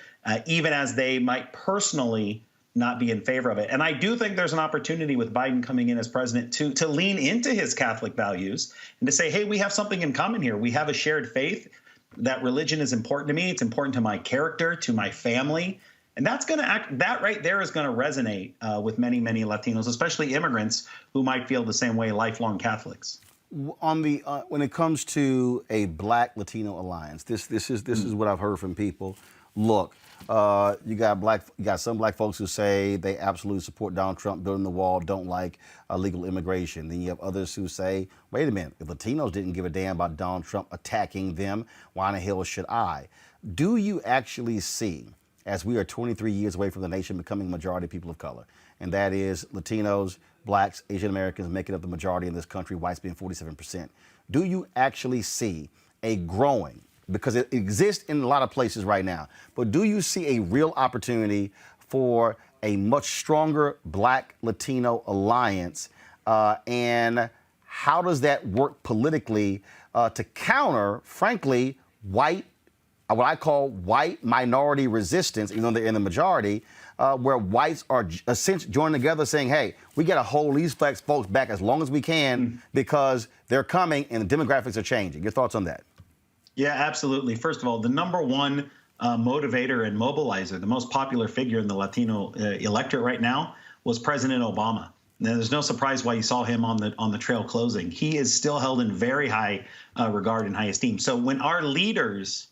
even as they might personally not be in favor of it. And I do think there's an opportunity with Biden coming in as president to lean into his Catholic values and to say, hey, we have something in common here. We have a shared faith. That religion is important to me. It's important to my character, to my family. And that right there is going to resonate with many, many Latinos, especially immigrants who might feel the same way, lifelong Catholics. On the when it comes to a Black Latino alliance, this is what I've heard from people. Look, you got some black folks who say they absolutely support Donald Trump building the wall, don't like illegal immigration. Then you have others who say, wait a minute, if Latinos didn't give a damn about Donald Trump attacking them, why in the hell should I? Do you actually see, as we are 23 years away from the nation becoming majority people of color, and that is Latinos, Blacks, Asian Americans making up the majority in this country, whites being 47%, do you actually see a growing because it exists in a lot of places right now. But do you see a real opportunity for a much stronger Black Latino alliance? And how does that work politically to counter, frankly, what I call white minority resistance, even though they're in the majority, where whites are essentially joining together saying, hey, we got to hold these folks back as long as we can because they're coming and the demographics are changing. Your thoughts on that? Yeah, absolutely. First of all, the number one motivator and mobilizer, the most popular figure in the Latino electorate right now was President Obama. Now, there's no surprise why you saw him on the trail closing. He is still held in very high regard and high esteem. So when our leaders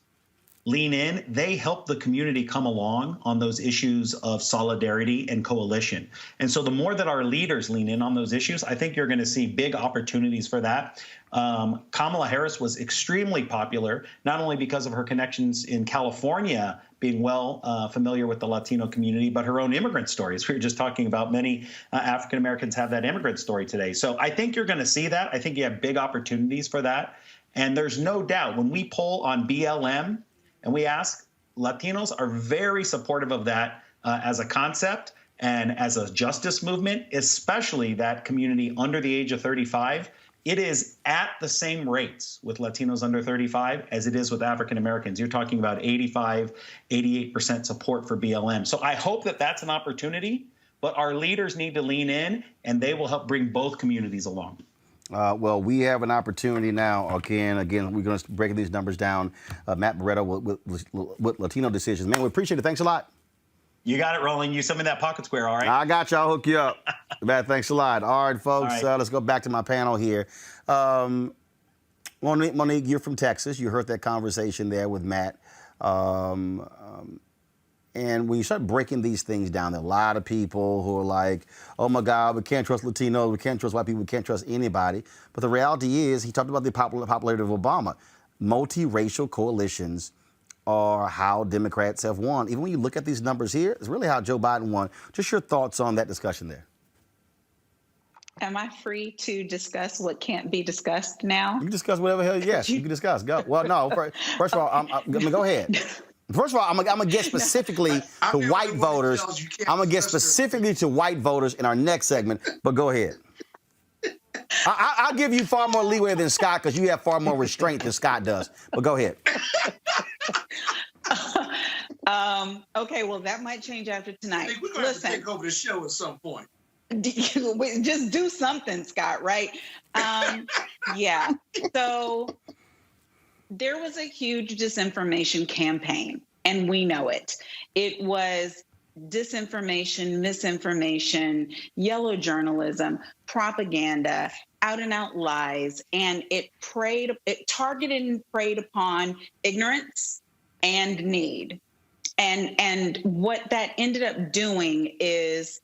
lean in, they help the community come along on those issues of solidarity and coalition. And so the more that our leaders lean in on those issues, I think you're going to see big opportunities for that. Kamala Harris was extremely popular, not only because of her connections in California, being well familiar with the Latino community, but her own immigrant stories. We were just talking about many African Americans have that immigrant story today. So I think you're going to see that. I think you have big opportunities for that. And there's no doubt when we poll on BLM and we ask, Latinos are very supportive of that as a concept and as a justice movement, especially that community under the age of 35. It is at the same rates with Latinos under 35 as it is with African Americans. You're talking about 85, 88% support for BLM. So I hope that that's an opportunity, but our leaders need to lean in and they will help bring both communities along. Well, we have an opportunity now. Again, we're going to break these numbers down. Matt Barreto with Latino Decisions. Man, we appreciate it. Thanks a lot. You got it, Roland. You send me that pocket square, all right? I got you. I'll hook you up. Matt, thanks a lot. All right, folks, All right. Let's go back to my panel here. Monique, you're from Texas. You heard that conversation there with Matt. And when you start breaking these things down, there are a lot of people who are like, oh, my God, we can't trust Latinos, we can't trust white people, we can't trust anybody. But the reality is, he talked about the popularity of Obama. Multiracial coalitions are how Democrats have won. Even when you look at these numbers here, it's really how Joe Biden won. Just your thoughts on that discussion there. Am I free to discuss what can't be discussed now? You can discuss whatever hell, yes, you can discuss. Go. Well, no, first of all, I'm go ahead. First of all, I'm gonna get specifically to white voters. I'm gonna get specifically to white voters in our next segment, but go ahead. I'll give you far more leeway than Scott because you have far more restraint than Scott does, but go ahead. Okay, well, that might change after tonight. We're going to have to take over the show at some point. Just do something, Scott, right? Yeah. So there was a huge disinformation campaign, and we know it. It was disinformation, misinformation, yellow journalism, propaganda, out and out lies, and it targeted and preyed upon ignorance and need. And what that ended up doing is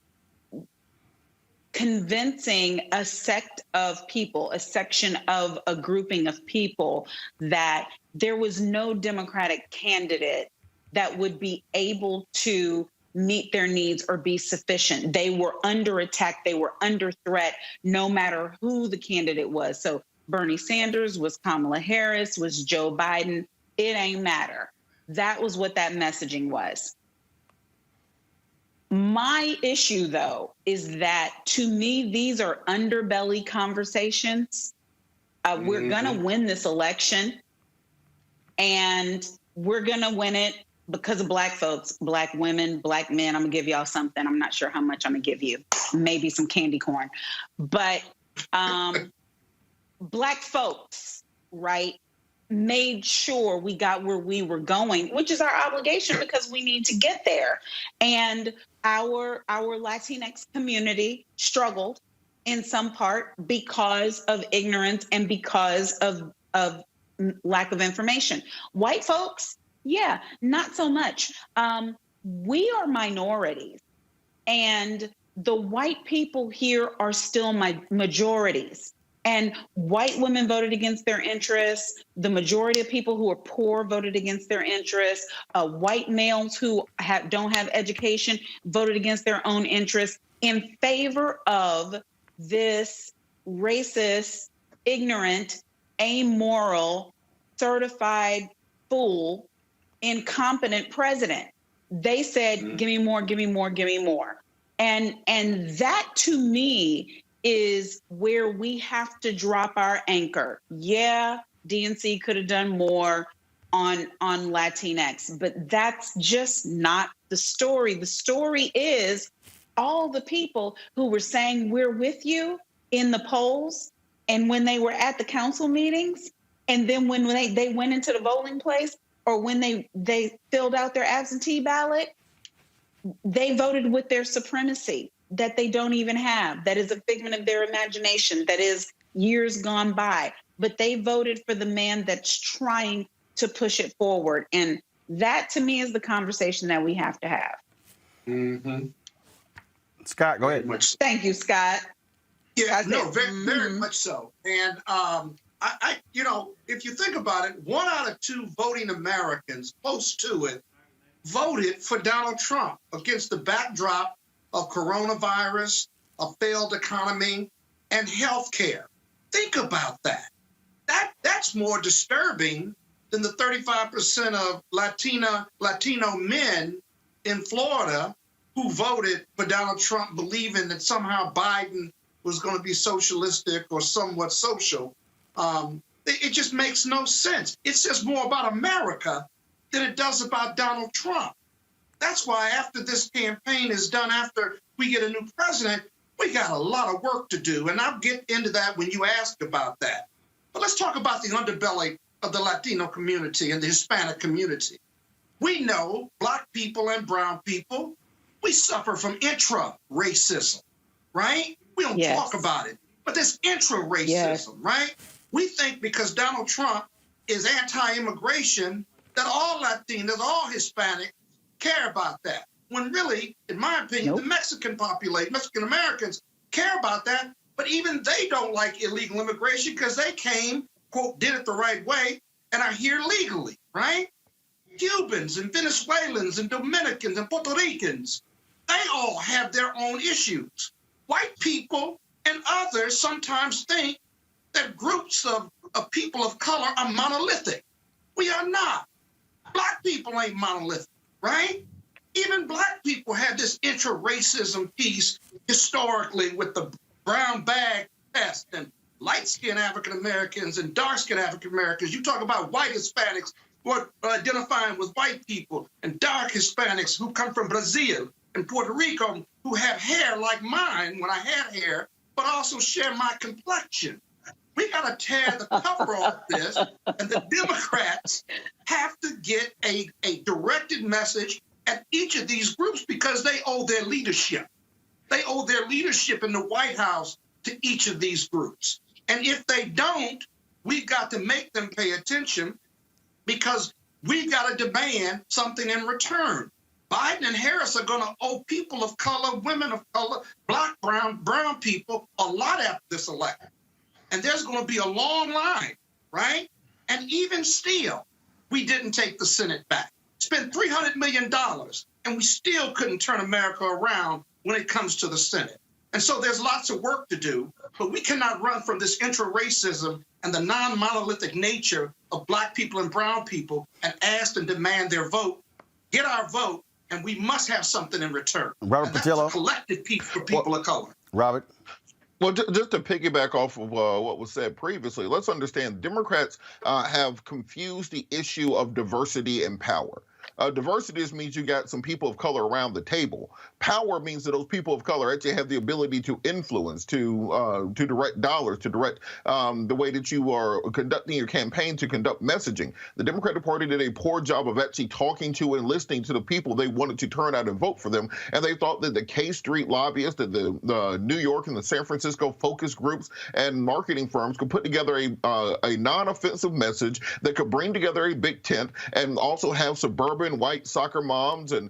convincing a sect of people, a section of a grouping of people, that there was no Democratic candidate that would be able to meet their needs or be sufficient. They were under attack. They were under threat, no matter who the candidate was. So Bernie Sanders, was Kamala Harris, was Joe Biden. It ain't matter. That was what that messaging was. My issue, though, is that to me, these are underbelly conversations. We're going to win this election, and we're going to win it because of Black folks, Black women, Black men. I'm going to give y'all something. I'm not sure how much I'm going to give you. Maybe some candy corn. But Black folks, right, made sure we got where we were going, which is our obligation because we need to get there. And our Latinx community struggled in some part because of ignorance and because of lack of information. White folks, yeah, not so much. We are minorities, and the white people here are still majorities. And white women voted against their interests. The majority of people who are poor voted against their interests. White males who don't have education voted against their own interests in favor of this racist, ignorant, amoral, certified fool, incompetent president. They said, give me more, give me more, give me more. And that to me is where we have to drop our anchor. Yeah, DNC could have done more on Latinx, but that's just not the story. The story is all the people who were saying we're with you in the polls, and when they were at the council meetings, and then when they went into the voting place, or when they filled out their absentee ballot, they voted with their supremacy that they don't even have, that is a figment of their imagination, that is years gone by. But they voted for the man that's trying to push it forward. And that, to me, is the conversation that we have to have. Mm-hmm. Scott, go ahead. Thank you, Scott. Yeah, no, very much so. And I, if you think about it, 1 out of 2 voting Americans, close to it, voted for Donald Trump against the backdrop of coronavirus, a failed economy, and health care. Think about that. That's more disturbing than the 35% of Latino men in Florida who voted for Donald Trump, believing that somehow Biden was going to be socialistic or somewhat social. It just makes no sense. It says more about America than it does about Donald Trump. That's why after this campaign is done, after we get a new president, we got a lot of work to do. And I'll get into that when you ask about that. But let's talk about the underbelly of the Latino community and the Hispanic community. We know Black people and brown people, we suffer from intra-racism, right? We don't talk about it, but there's intra-racism, right? We think because Donald Trump is anti-immigration that all Latinos, all Hispanic care about that. When really, in my opinion, the Mexican population, Mexican Americans care about that, but even they don't like illegal immigration because they came, quote, did it the right way and are here legally, right? Cubans and Venezuelans and Dominicans and Puerto Ricans, they all have their own issues. White people and others sometimes think that groups of people of color are monolithic. We are not. Black people ain't monolithic, right? Even Black people had this intra-racism piece historically with the brown bag test and light-skinned African-Americans and dark-skinned African-Americans. You talk about white Hispanics who are identifying with white people and dark Hispanics who come from Brazil and Puerto Rico who have hair like mine when I had hair, but also share my complexion. We got to tear the cover off this, and the Democrats have to get a directed message at each of these groups because they owe their leadership. They owe their leadership in the White House to each of these groups. And if they don't, we've got to make them pay attention because we've got to demand something in return. Biden and Harris are going to owe people of color, women of color, Black, brown people a lot after this election. And there's going to be a long line, right? And even still, we didn't take the Senate back. Spent $300 million, and we still couldn't turn America around when it comes to the Senate. And so there's lots of work to do, but we cannot run from this intra-racism and the non-monolithic nature of Black people and brown people and ask and demand their vote, get our vote, and we must have something in return. Robert Patillo. That's a collective piece for people of color. Robert. Well, just to piggyback off of what was said previously, let's understand Democrats have confused the issue of diversity and power. Diversity means you got some people of color around the table. Power means that those people of color actually have the ability to influence, to direct dollars, to direct the way that you are conducting your campaign, to conduct messaging. The Democratic Party did a poor job of actually talking to and listening to the people they wanted to turn out and vote for them, and they thought that the K Street lobbyists, that the New York and the San Francisco focus groups and marketing firms could put together a non-offensive message that could bring together a big tent and also have suburban suburban white soccer moms and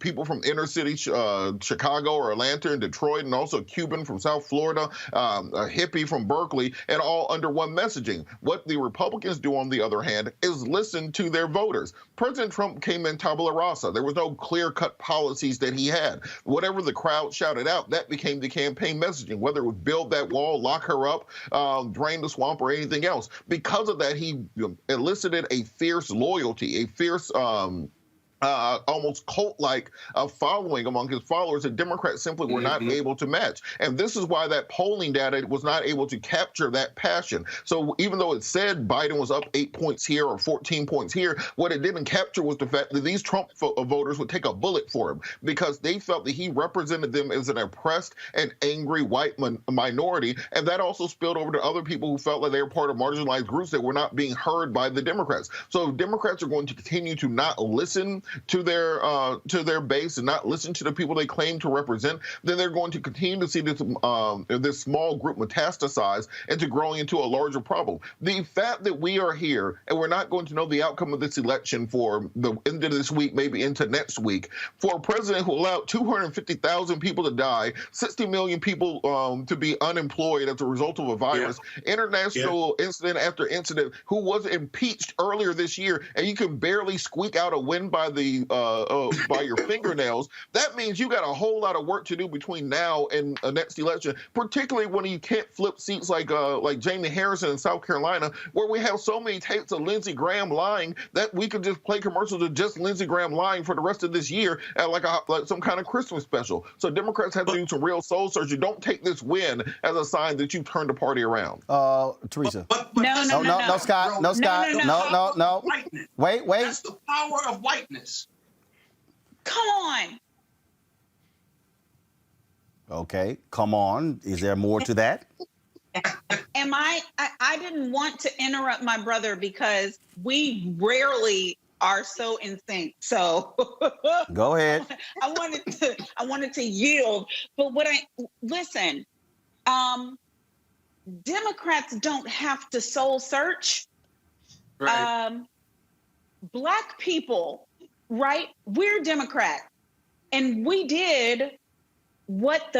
people from inner city Chicago or Atlanta and Detroit, and also a Cuban from South Florida, a hippie from Berkeley, and all under one messaging. What the Republicans do, on the other hand, is listen to their voters. President Trump came in tabula rasa. There was no clear-cut policies that he had. Whatever the crowd shouted out, that became the campaign messaging, whether it was build that wall, lock her up, drain the swamp, or anything else. Because of that, he elicited a fierce loyalty, a fierce almost cult-like following among his followers that Democrats simply were not able to match. And this is why that polling data was not able to capture that passion. So even though it said Biden was up 8 points here or 14 points here, what it didn't capture was the fact that these Trump voters would take a bullet for him because they felt that he represented them as an oppressed and angry white minority. And that also spilled over to other people who felt like they were part of marginalized groups that were not being heard by the Democrats. So if Democrats are going to continue to not listen to their base and not listen to the people they claim to represent, then they're going to continue to see this small group metastasize into growing into a larger problem. The fact that we are here and we're not going to know the outcome of this election for the end of this week, maybe into next week, for a president who allowed 250,000 people to die, 60 million people to be unemployed as a result of a virus, international incident after incident, who was impeached earlier this year, and you can barely squeak out a win by your fingernails. That means you got a whole lot of work to do between now and the next election, particularly when you can't flip seats like Jamie Harrison in South Carolina, where we have so many tapes of Lindsey Graham lying that we could just play commercials of just Lindsey Graham lying for the rest of this year at like some kind of Christmas special. So Democrats have to do some real soul searching. Don't take this win as a sign that you turned the party around. Teresa. No, Scott. No. Wait. That's the power of whiteness. Come on. Okay, come on. Is there more to that? I didn't want to interrupt my brother because we rarely are so in sync. So go ahead. I wanted to yield. But listen, Democrats don't have to soul search. Right. Black people, right? We're Democrat, and we did what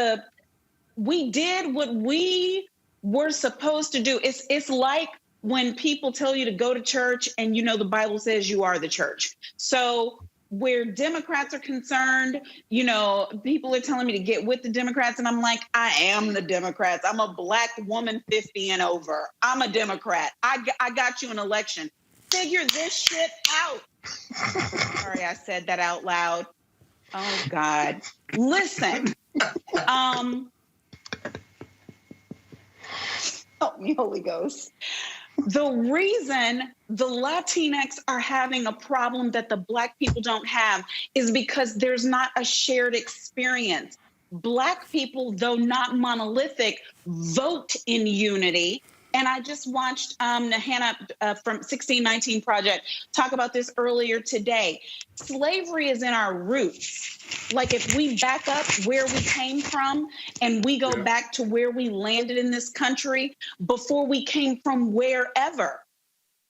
we were supposed to do. It's like when people tell you to go to church, and the Bible says you are the church. So where Democrats are concerned, people are telling me to get with the Democrats, and I'm like, I am the Democrats. I'm a Black woman 50 and over. I'm a Democrat. I got you an election. Figure this shit out. Sorry, I said that out loud. Oh, God. Listen. Help me, Holy Ghost. The reason the Latinx are having a problem that the Black people don't have is because there's not a shared experience. Black people, though not monolithic, vote in unity. And I just watched Hannah from 1619 Project talk about this earlier today. Slavery is in our roots. Like if we back up where we came from and we go back to where we landed in this country before we came from wherever.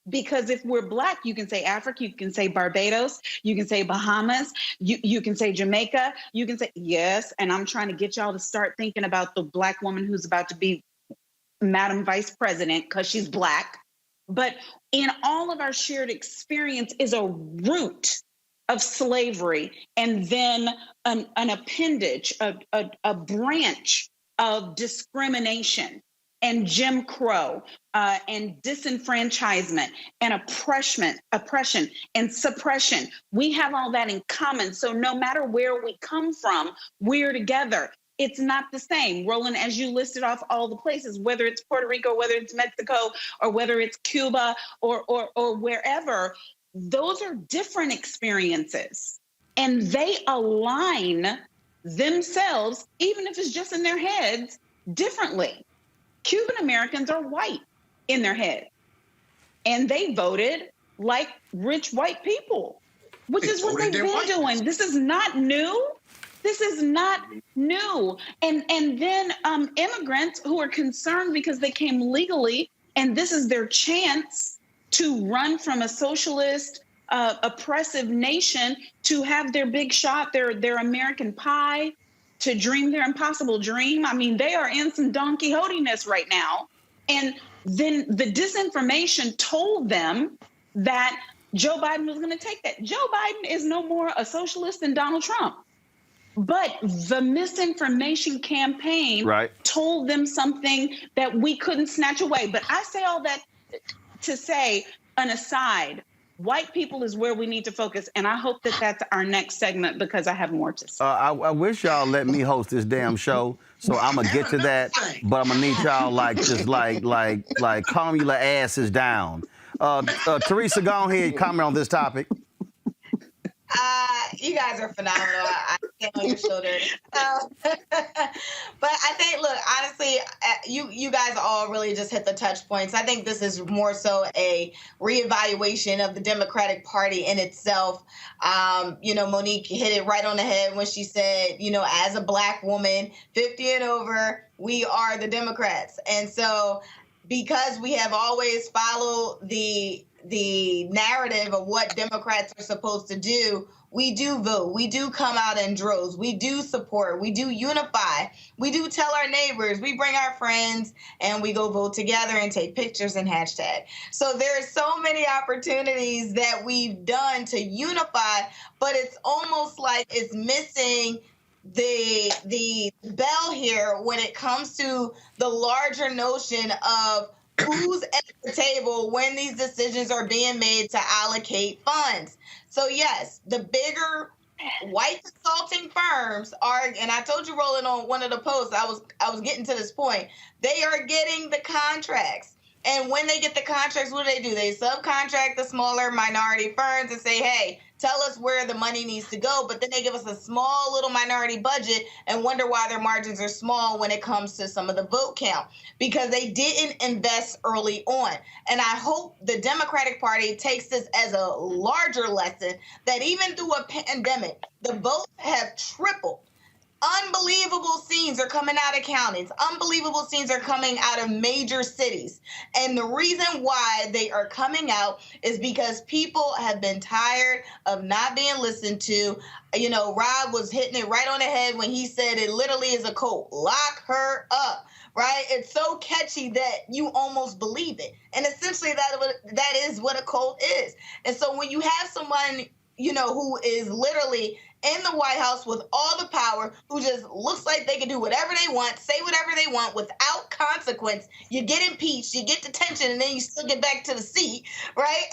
Because if we're Black, you can say Africa, you can say Barbados, you can say Bahamas, you can say Jamaica, you can say yes. And I'm trying to get y'all to start thinking about the Black woman who's about to be Madam Vice President because she's Black. But in all of our shared experience is a root of slavery and then an appendage, a branch of discrimination and Jim Crow and disenfranchisement and oppression and suppression. We have all that in common. So no matter where we come from, we're together. It's not the same. Roland, as you listed off all the places, whether it's Puerto Rico, whether it's Mexico, or whether it's Cuba or wherever, those are different experiences. And they align themselves, even if it's just in their heads, differently. Cuban Americans are white in their head. And they voted like rich white people, which is what they've been doing. This is not new. This is not new. And then immigrants who are concerned because they came legally, and this is their chance to run from a socialist oppressive nation to have their big shot, their American pie, to dream their impossible dream. I mean, they are in some Don Quixote-ness right now. And then the disinformation told them that Joe Biden was going to take that. Joe Biden is no more a socialist than Donald Trump. But the misinformation campaign told them something that we couldn't snatch away. But I say all that to say, an aside, white people is where we need to focus. And I hope that that's our next segment because I have more to say. I wish y'all let me host this damn show. So I'm going to get to that. But I'm going to need y'all like calm your asses down. Teresa, go ahead, comment on this topic. You guys are phenomenal. I stand on your shoulder. But I think, look, honestly, you guys all really just hit the touch points. I think this is more so a reevaluation of the Democratic Party in itself. Monique hit it right on the head when she said, as a Black woman, 50 and over, we are the Democrats. And so because we have always followed the narrative of what Democrats are supposed to do, we do vote. We do come out in droves. We do support. We do unify. We do tell our neighbors. We bring our friends and we go vote together and take pictures and hashtag. So there's so many opportunities that we've done to unify, but it's almost like it's missing the bell here when it comes to the larger notion of who's at the table when these decisions are being made to allocate funds. So yes, the bigger white consulting firms are, and I told you, Roland, on one of the posts, I was getting to this point. They are getting the contracts. And when they get the contracts, what do? They subcontract the smaller minority firms and say, hey, tell us where the money needs to go. But then they give us a small little minority budget and wonder why their margins are small when it comes to some of the vote count, because they didn't invest early on. And I hope the Democratic Party takes this as a larger lesson that even through a pandemic, the votes have tripled. Unbelievable scenes are coming out of counties. Unbelievable scenes are coming out of major cities. And the reason why they are coming out is because people have been tired of not being listened to. Rob was hitting it right on the head when he said it literally is a cult. Lock her up, right? It's so catchy that you almost believe it. And essentially that is what a cult is. And so when you have someone, who is literally in the White House with all the power, who just looks like they can do whatever they want, say whatever they want without consequence, you get impeached, you get detention, and then you still get back to the seat, right?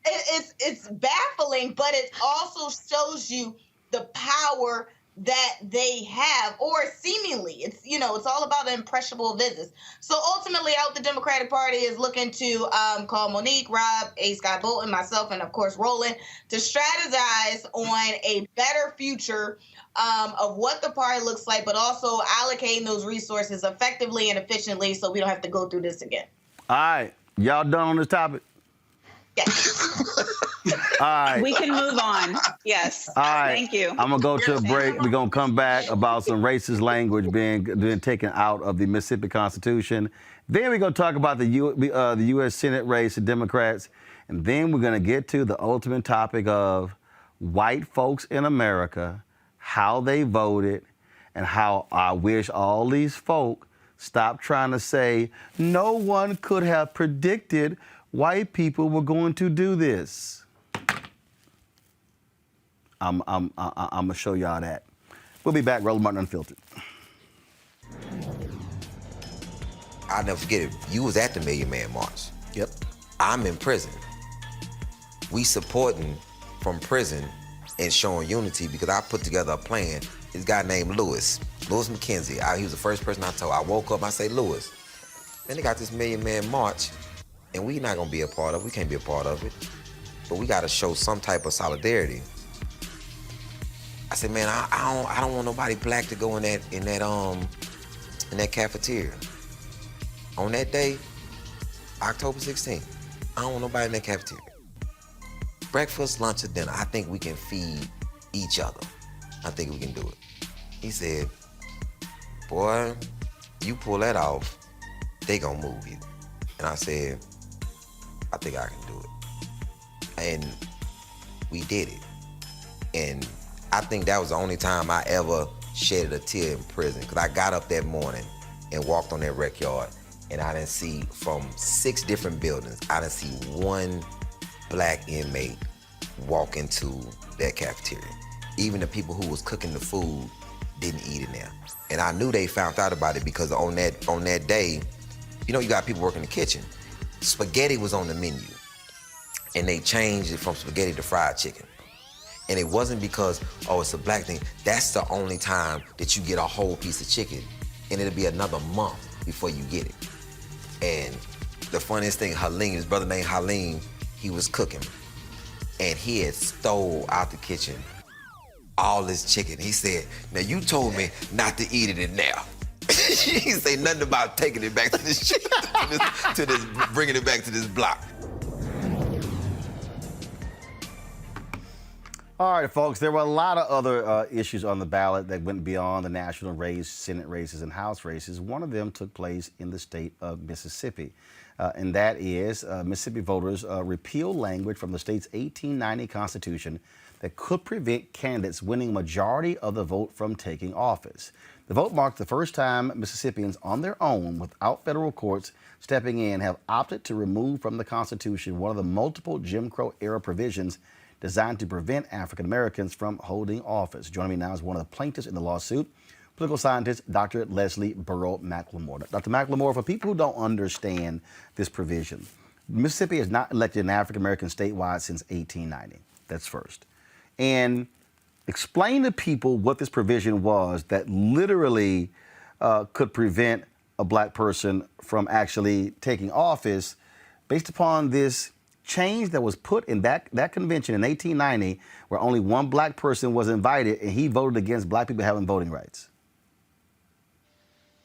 It's baffling, but it also shows you the power that they have, or seemingly. It's all about impressionable visits. So ultimately, out the Democratic Party is looking to call Monique, Rob, A. Scott Bolton, myself, and of course Roland to strategize on a better future of what the party looks like, but also allocating those resources effectively and efficiently so we don't have to go through this again. All right, y'all done on this topic? Yes. All right. We can move on. Yes. All right. Thank you. I'm going to go to a break. We're going to come back about some racist language being taken out of the Mississippi Constitution. Then we're going to talk about the U.S. Senate race, the Democrats. And then we're going to get to the ultimate topic of white folks in America, how they voted, and how I wish all these folk stop trying to say no one could have predicted white people were going to do this. I'm gonna show y'all that. We'll be back. Roland Martin Unfiltered. I'll never forget it. You was at the Million Man March. Yep. I'm in prison. We supporting from prison and showing unity because I put together a plan. This guy named Lewis McKenzie. He was the first person I told. I woke up, I say, Lewis, then they got this Million Man March, and we not gonna be a part of it. We can't be a part of it. But we gotta show some type of solidarity. I said, man, I don't want nobody black to go in that cafeteria. On that day, October 16th, I don't want nobody in that cafeteria. Breakfast, lunch, or dinner, I think we can feed each other. I think we can do it. He said, boy, you pull that off, they gonna move you. And I said, I think I can do it. And we did it. And I think that was the only time I ever shedded a tear in prison, because I got up that morning and walked on that rec yard, and I didn't see, from 6 different buildings, I didn't see one black inmate walk into that cafeteria. Even the people who was cooking the food didn't eat in there. And I knew they found out about it because on that day, you know, you got people working in the kitchen. Spaghetti was on the menu, and they changed it from spaghetti to fried chicken. And it wasn't because, oh, it's a black thing. That's the only time that you get a whole piece of chicken, and it'll be another month before you get it. And the funniest thing, Halim, his brother named Halim, he was cooking, and he had stole out the kitchen all this chicken. He said, now you told me not to eat it in there. He didn't say nothing about taking it back to this chicken, bringing it back to this block. All right, folks, there were a lot of other issues on the ballot that went beyond the national race, Senate races, and House races. One of them took place in the state of Mississippi, and that is Mississippi voters repealed language from the state's 1890 Constitution that could prevent candidates winning a majority of the vote from taking office. The vote marked the first time Mississippians on their own, without federal courts stepping in, have opted to remove from the Constitution one of the multiple Jim Crow-era provisions designed to prevent African Americans from holding office. Joining me now is one of the plaintiffs in the lawsuit, political scientist Dr. Leslie Burrow McLemore. Dr. McLemore, for people who don't understand this provision, Mississippi has not elected an African American statewide since 1890. That's first. And explain to people what this provision was that literally could prevent a black person from actually taking office based upon this change that was put in that convention in 1890, where only one black person was invited, and he voted against black people having voting rights.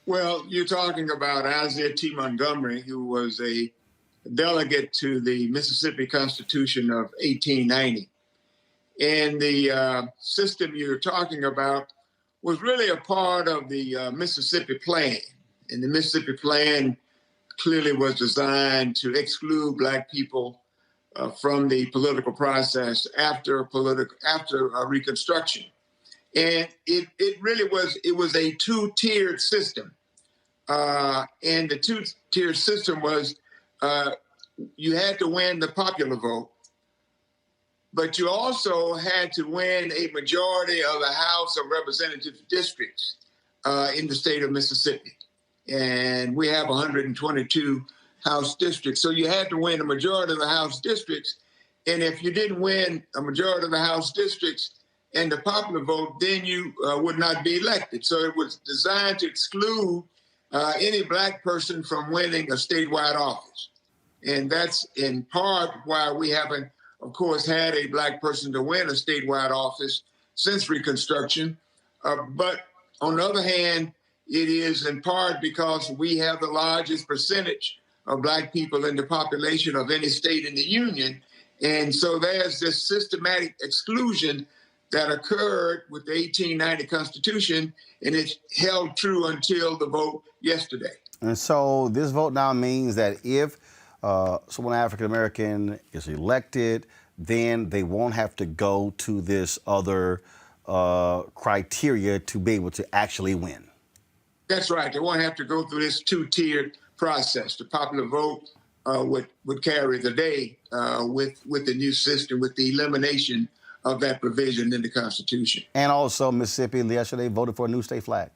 Well, you're talking about Isaiah T. Montgomery, who was a delegate to the Mississippi Constitution of 1890. And the system you're talking about was really a part of the Mississippi Plan. And the Mississippi Plan clearly was designed to exclude black people from the political process after Reconstruction. And it really was a 2-tiered system. And the 2-tiered system was you had to win the popular vote, but you also had to win a majority of the House of Representatives districts in the state of Mississippi. And we have 122 House districts. So you had to win a majority of the House districts. And if you didn't win a majority of the House districts and the popular vote, then you would not be elected. So it was designed to exclude any black person from winning a statewide office. And that's in part why we haven't, of course, had a black person to win a statewide office since Reconstruction. But on the other hand, it is in part because we have the largest percentage of black people in the population of any state in the union. And so there's this systematic exclusion that occurred with the 1890 Constitution, and it's held true until the vote yesterday. And so this vote now means that if someone African-American is elected, then they won't have to go to this other criteria to be able to actually win. That's right. They won't have to go through this 2-tiered process. The popular vote would carry the day with the new system, with the elimination of that provision in the Constitution. And also, Mississippi yesterday voted for a new state flag.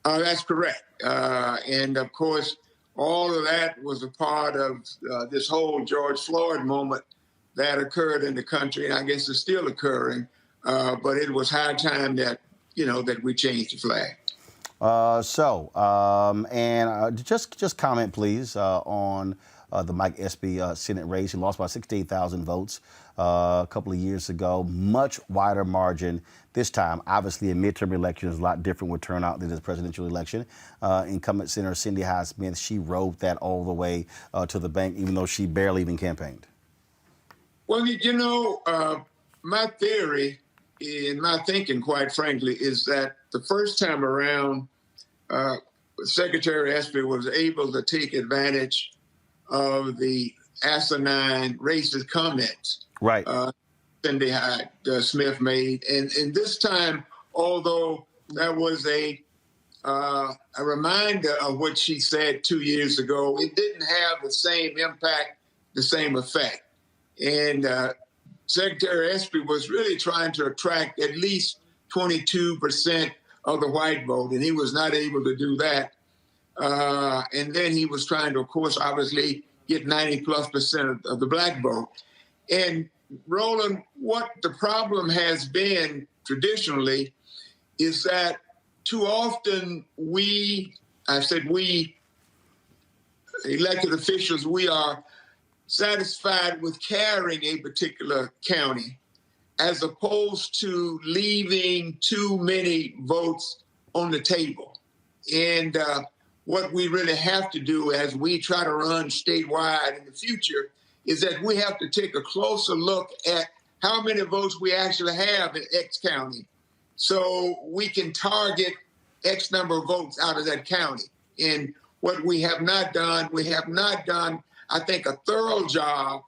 That's correct. And of course, all of that was a part of this whole George Floyd moment that occurred in the country, and I guess it's still occurring. But it was high time that we changed the flag. Just comment, please, on the Mike Espy Senate race. He lost by 68,000 votes a couple of years ago. Much wider margin this time. Obviously, a midterm election is a lot different with turnout than the presidential election. Incumbent Senator Cindy Hyde-Smith, she rode that all the way to the bank, even though she barely even campaigned. Well, my theory and my thinking, quite frankly, is that the first time around, Secretary Espy was able to take advantage of the asinine racist comments. Right. Cindy Hyde Smith made. And this time, although that was a reminder of what she said 2 years ago, it didn't have the same impact, the same effect. And Secretary Espy was really trying to attract at least 22% of the white vote, and he was not able to do that. And then he was trying to, of course, obviously get 90+% of the black vote. And Roland, what the problem has been traditionally is that too often we elected officials, we are satisfied with carrying a particular county as opposed to leaving too many votes on the table. And what we really have to do as we try to run statewide in the future is that we have to take a closer look at how many votes we actually have in X county so we can target X number of votes out of that county. And what we have not done, I think, a thorough job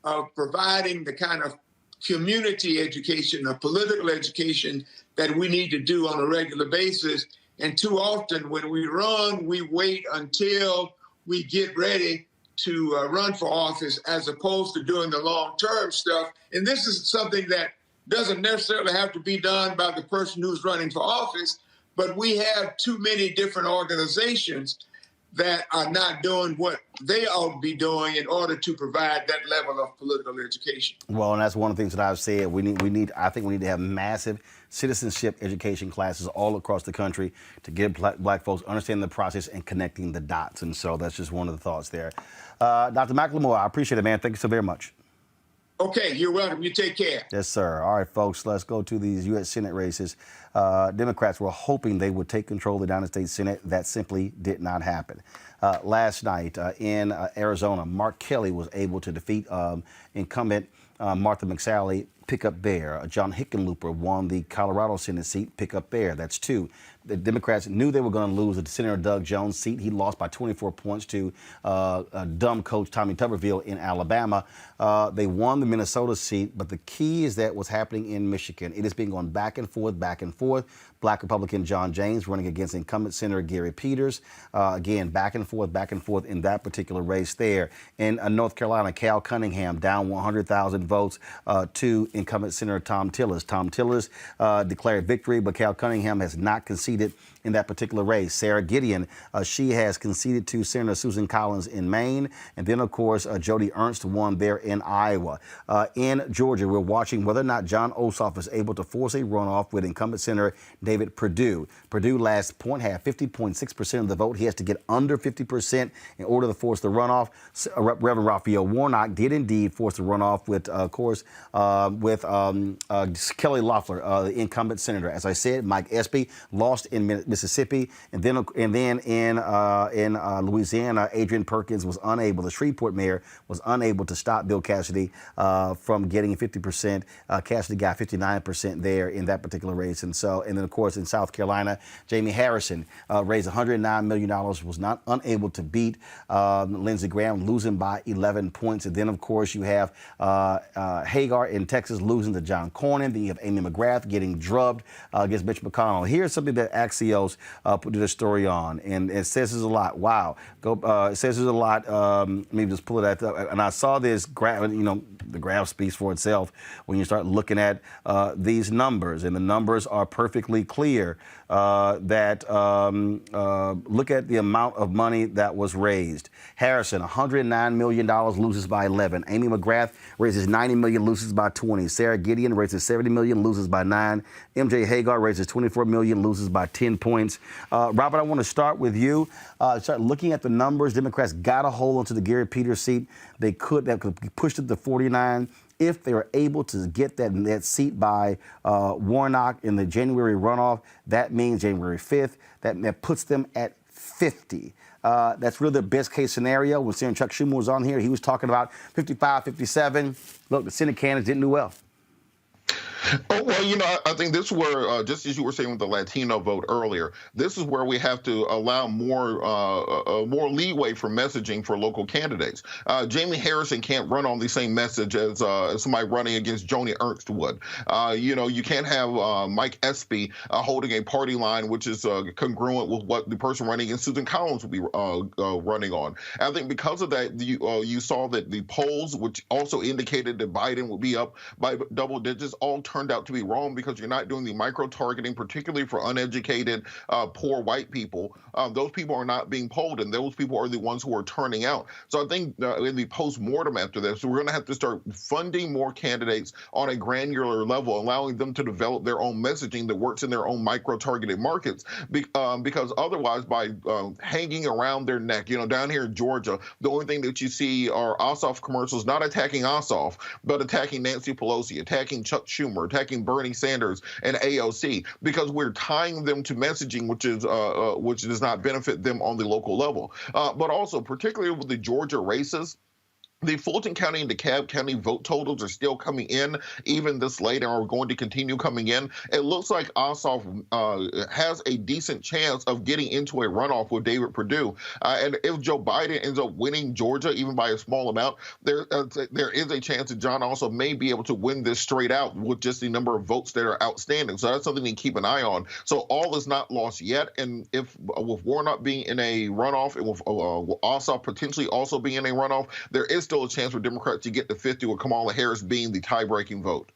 of providing the kind of community education, or political education that we need to do on a regular basis. And too often when we run, we wait until we get ready to run for office as opposed to doing the long-term stuff. And this is something that doesn't necessarily have to be done by the person who's running for office, but we have too many different organizations that are not doing what they ought to be doing in order to provide that level of political education. Well, and that's one of the things that I've said. I think we need to have massive citizenship education classes all across the country to get black folks understanding the process and connecting the dots. And so that's just one of the thoughts there. Dr. McLemore, I appreciate it, man. Thank you so very much. Okay, you're welcome. You take care. Yes, sir. All right, folks, let's go to these U.S. Senate races. Democrats were hoping they would take control of the United States Senate. That simply did not happen. Last night in Arizona, Mark Kelly was able to defeat incumbent Martha McSally, pick up there. John Hickenlooper won the Colorado Senate seat, pick up there. That's two. The Democrats knew they were going to lose the Senator Doug Jones seat. He lost by 24 points to dumb coach Tommy Tuberville in Alabama. They won the Minnesota seat, but the key is that what's happening in Michigan. It has been going back and forth, back and forth. Black Republican John James running against incumbent Senator Gary Peters. Again, back and forth in that particular race there. In North Carolina, Cal Cunningham down 100,000 votes to incumbent Senator Tom Tillis. Tom Tillis declared victory, but Cal Cunningham has not conceded in that particular race. Sarah Gideon, she has conceded to Senator Susan Collins in Maine. And then, of course, Jody Ernst won there in Iowa. In Georgia, we're watching whether or not John Ossoff is able to force a runoff with incumbent Senator David Perdue. Perdue last point had 50.6% of the vote. He has to get under 50% in order to force the runoff. Reverend Raphael Warnock did indeed force the runoff with, of course, with Kelly Loeffler, the incumbent senator. As I said, Mike Espy lost in Mississippi, and then in Louisiana, Adrian Perkins was unable. The Shreveport mayor was unable to stop Bill Cassidy from getting 50%. Cassidy got 59% there in that particular race, and then of course in South Carolina, Jamie Harrison raised $109 million, was not unable to beat Lindsey Graham, losing by 11 points, and then of course you have Hagar in Texas losing to John Cornyn. Then you have Amy McGrath getting drubbed against Mitch McConnell. Here's something that Axios put a story on, and it says there's a lot. Wow. It says there's a lot. Let me just pull it out. And I saw this graph, the graph speaks for itself when you start looking at these numbers, and the numbers are perfectly clear that look at the amount of money that was raised. Harrison, $109 million, loses by 11. Amy McGrath raises $90 million, loses by 20. Sarah Gideon raises $70 million, loses by 9. MJ Hagar raises $24 million, loses by 10 points. Robert, I want to start with you. Start looking at the numbers. Democrats got a hold onto the Gary Peters seat. That could push it to 49. If they were able to get that seat by Warnock in the January runoff, that means January 5th. That puts them at 50. That's really the best case scenario. When Senator Chuck Schumer was on here, he was talking about 55, 57. Look, the Senate candidates didn't do well. Oh, well, I think this is where, just as you were saying with the Latino vote earlier, this is where we have to allow more leeway for messaging for local candidates. Jamie Harrison can't run on the same message as somebody running against Joni Ernst would. You can't have Mike Espy holding a party line which is congruent with what the person running against Susan Collins would be running on. And I think because of that, you saw that the polls, which also indicated that Biden would be up by double digits, all turned out to be wrong because you're not doing the micro-targeting, particularly for uneducated, poor white people. Those people are not being polled, and those people are the ones who are turning out. So I think in the post-mortem after this, we're going to have to start funding more candidates on a granular level, allowing them to develop their own messaging that works in their own micro-targeted markets. Because otherwise, by hanging around their neck, down here in Georgia, the only thing that you see are Ossoff commercials, not attacking Ossoff, but attacking Nancy Pelosi, attacking Chuck Schumer, attacking Bernie Sanders and AOC, because we're tying them to messaging which does not benefit them on the local level. But also, particularly with the Georgia races, the Fulton County and DeKalb County vote totals are still coming in even this late and are going to continue coming in. It looks like Ossoff has a decent chance of getting into a runoff with David Perdue. And if Joe Biden ends up winning Georgia, even by a small amount, there is a chance that John Ossoff may be able to win this straight out with just the number of votes that are outstanding. So that's something to keep an eye on. So all is not lost yet. And if with Warnock being in a runoff and with Ossoff potentially also being in a runoff, there is still a chance for Democrats to get to 50 with Kamala Harris being the tie-breaking vote.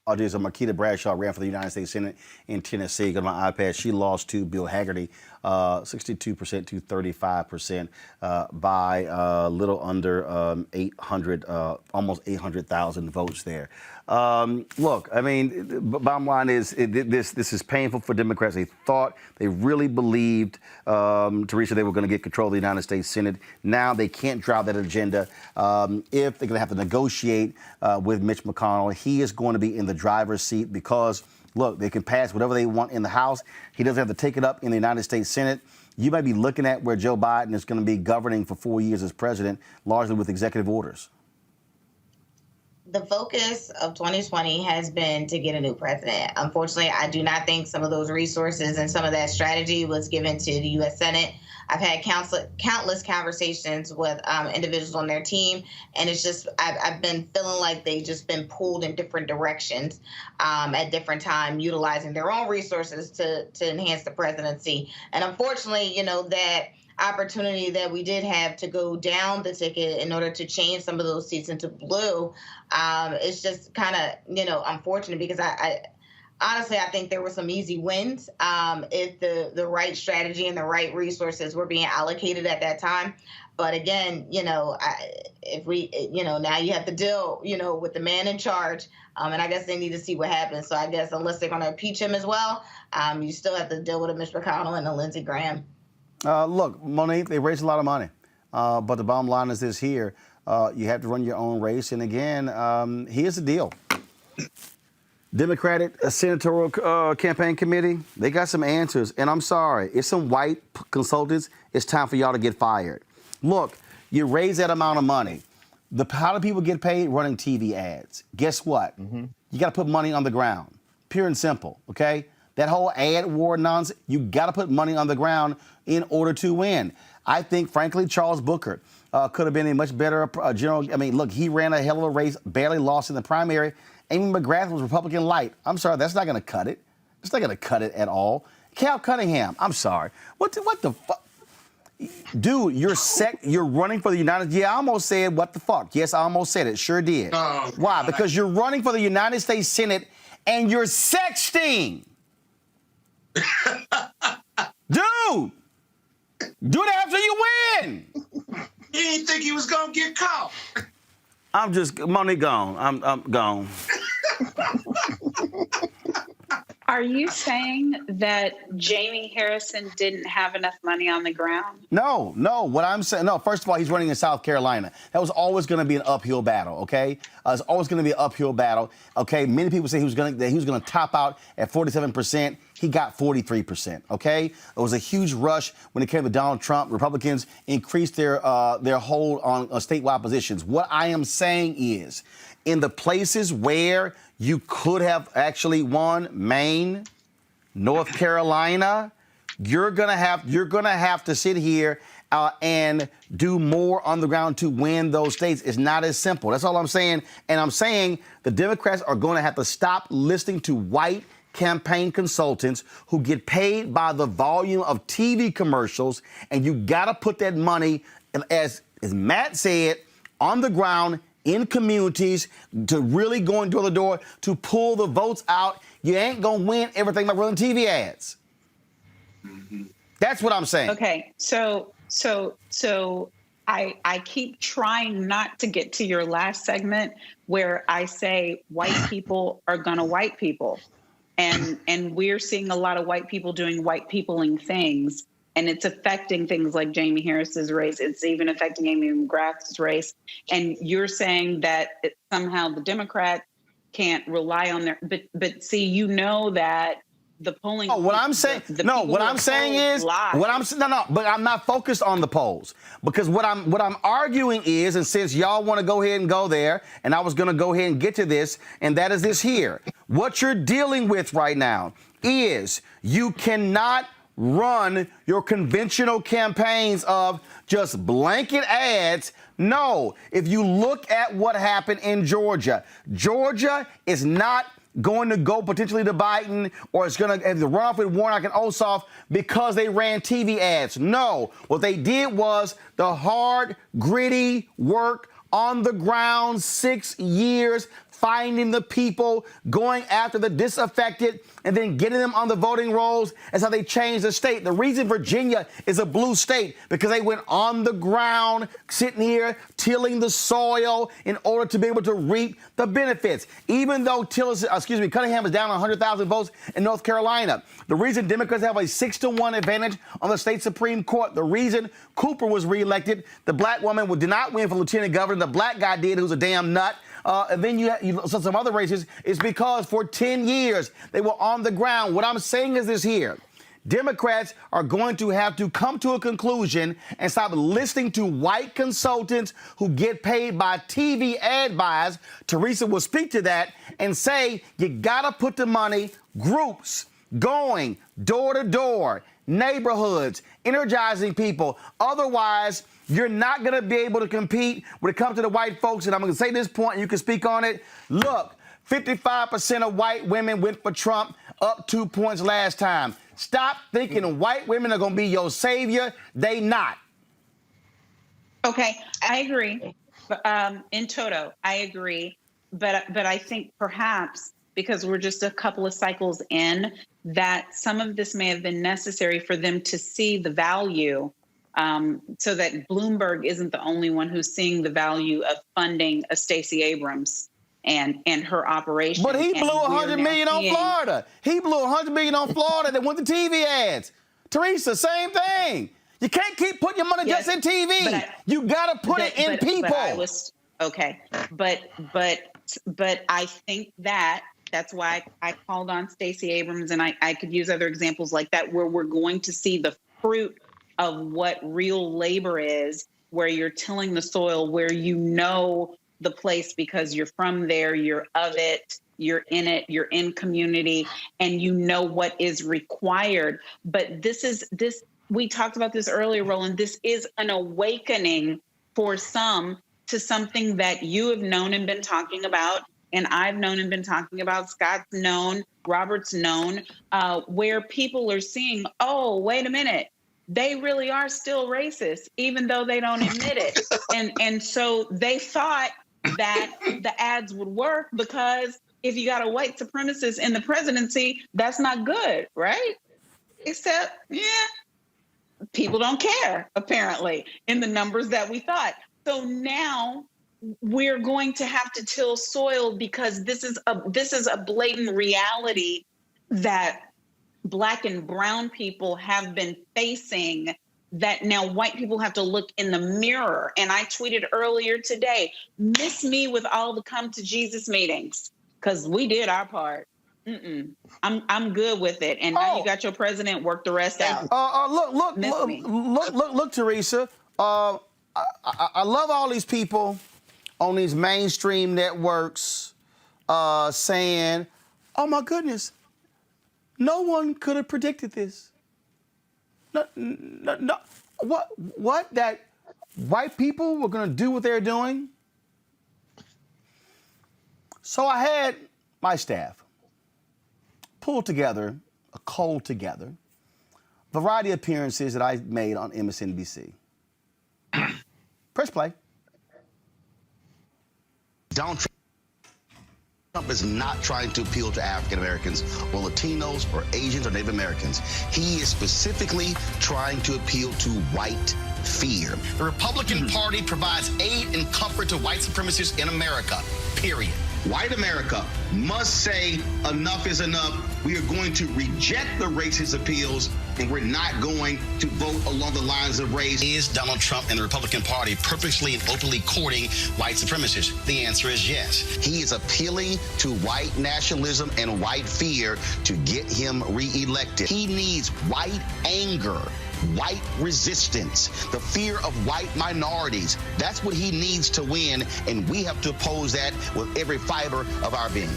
So Marquita Bradshaw ran for the United States Senate in Tennessee. Got my iPad. She lost to Bill Hagerty, 62% to 35% by a little under 800, almost 800,000 votes there. Look, I mean, bottom line is this is painful for Democrats. They really believed, Teresa, they were going to get control of the United States Senate. Now they can't drive that agenda. If they're going to have to negotiate with Mitch McConnell, he is going to be in the driver's seat because, look, they can pass whatever they want in the House. He doesn't have to take it up in the United States Senate. You might be looking at where Joe Biden is going to be governing for 4 years as president, largely with executive orders. The focus of 2020 has been to get a new president. Unfortunately, I do not think some of those resources and some of that strategy was given to the U.S. Senate. I've had countless conversations with individuals on their team, and it's just I've been feeling like they've just been pulled in different directions at different times, utilizing their own resources to enhance the presidency. And unfortunately, that opportunity that we did have to go down the ticket in order to change some of those seats into blue, it's just kind of, unfortunate because I honestly, I think there were some easy wins if the right strategy and the right resources were being allocated at that time. But again, if we, now you have to deal, with the man in charge. And I guess they need to see what happens. So I guess unless they're going to impeach him as well, you still have to deal with a Mitch McConnell and a Lindsey Graham. Look, Monique, they raised a lot of money. But the bottom line is this here. You have to run your own race. And again, here's the deal. Democratic Senatorial Campaign Committee, they got some answers. And I'm sorry, it's some white consultants. It's time for y'all to get fired. Look, you raise that amount of money. How do people get paid? Running TV ads. Guess what? You got to put money on the ground. Pure and simple, okay? That whole ad war nonsense, you got to put money on the ground in order to win. I think, frankly, Charles Booker could have been a much better general. I mean, look, he ran a hell of a race, barely lost in the primary. Amy McGrath was Republican light. I'm sorry, that's not going to cut it. It's not going to cut it at all. Cal Cunningham, I'm sorry. What the fuck? Dude, you're running for the United... Yeah, I almost said what the fuck. Yes, I almost said it. Sure did. Oh, why? Because you're running for the United States Senate and you're sexting. Dude, do it after you win. He didn't think he was gonna get caught. I'm just money gone. I'm gone. Are you saying that Jamie Harrison didn't have enough money on the ground? No. What I'm saying, no. First of all, he's running in South Carolina. That was always going to be an uphill battle. Okay, it's always going to be an uphill battle. Okay, many people say he was going to top out at 47%. He got 43%. Okay, it was a huge rush when it came to Donald Trump. Republicans increased their hold on statewide positions. What I am saying is, in the places where You could have actually won Maine, North Carolina. You're gonna have to sit here and do more on the ground to win those states. It's not as simple. That's all I'm saying. And I'm saying the Democrats are going to have to stop listening to white campaign consultants who get paid by the volume of TV commercials. And you got to put that money, as Matt said, on the ground in communities to really go door to door to pull the votes out. You ain't going to win everything by running TV ads. That's what I'm saying. Okay, so I keep trying not to get to your last segment where I say white people are gonna white people, and we're seeing a lot of white people doing white peopling things, and it's affecting things like Jamie Harris's race. It's even affecting Amy McGrath's race, and you're saying that somehow the Democrats can't rely on their. But see, you know that. The polling. Oh, what I'm saying. No, what I'm saying is but I'm not focused on the polls, because what I'm arguing is, and since y'all want to go ahead and go there, and I was going to go ahead and get to this, and that is this here. What you're dealing with right now is you cannot run your conventional campaigns of just blanket ads. No, if you look at what happened in Georgia, Georgia is not going to go potentially to Biden, or it's going to have the runoff with Warnock and Ossoff because they ran TV ads. No, what they did was the hard, gritty work on the ground, 6 years, finding the people, going after the disaffected, and then getting them on the voting rolls. That's how they changed the state. The reason Virginia is a blue state, because they went on the ground, sitting here, tilling the soil in order to be able to reap the benefits. Even though Cunningham is down 100,000 votes in North Carolina. The reason Democrats have a 6-1 advantage on the state Supreme Court, the reason Cooper was reelected, the black woman did not win for lieutenant governor, the black guy did, who's a damn nut. And then you some other races, is because for 10 years they were on the ground. What I'm saying is this here. Democrats are going to have to come to a conclusion and stop listening to white consultants who get paid by TV ad buys. Teresa will speak to that and say you got to put the money, groups, going door to door, neighborhoods, energizing people. Otherwise, you're not going to be able to compete when it comes to the white folks. And I'm going to say this point, and you can speak on it. Look, 55% of white women went for Trump, up 2 points last time. Stop thinking white women are going to be your savior. They not. Okay, I agree. In toto, I agree. But I think perhaps because we're just a couple of cycles in, that some of this may have been necessary for them to see the value, so that Bloomberg isn't the only one who's seeing the value of funding a Stacey Abrams and her operation. But he blew $100 million on Florida. He blew $100 million on Florida that went to TV ads. Teresa, same thing. You can't keep putting your money just in TV. You got to put it in people. But I think that's why I called on Stacey Abrams, and I could use other examples like that, where we're going to see the fruit of what real labor is, where you're tilling the soil, where you know the place because you're from there, you're of it, you're in it, you're in community, and you know what is required. But we talked about this earlier, Roland, this is an awakening for some to something that you have known and been talking about, and I've known and been talking about, Scott's known, Robert's known, where people are seeing, oh, wait a minute, they really are still racist, even though they don't admit it. And so they thought that the ads would work because if you got a white supremacist in the presidency, that's not good, right? Except, people don't care, apparently, in the numbers that we thought. So now we're going to have to till soil, because this is a blatant reality that Black and brown people have been facing, that now white people have to look in the mirror. And I tweeted earlier today, miss me with all the come to Jesus meetings, because we did our part. I'm good with it. And now you got your president, work the rest out. Look, Teresa. I love all these people on these mainstream networks saying, oh my goodness, no one could have predicted this. No, what? That white people were going to do what they're doing? So I had my staff pull together, cull together, variety of appearances that I made on MSNBC. Press play. Donald Trump is not trying to appeal to African Americans or Latinos or Asians or Native Americans. He is specifically trying to appeal to white fear. The Republican Party provides aid and comfort to white supremacists in America, period. White America must say enough is enough. We are going to reject the racist appeals, and we're not going to vote along the lines of race. Is Donald Trump and the Republican Party purposely and openly courting white supremacists? The answer is yes. He is appealing to white nationalism and white fear to get him reelected. He needs white anger, white resistance, the fear of white minorities. That's what he needs to win, and we have to oppose that with every fiber of our being.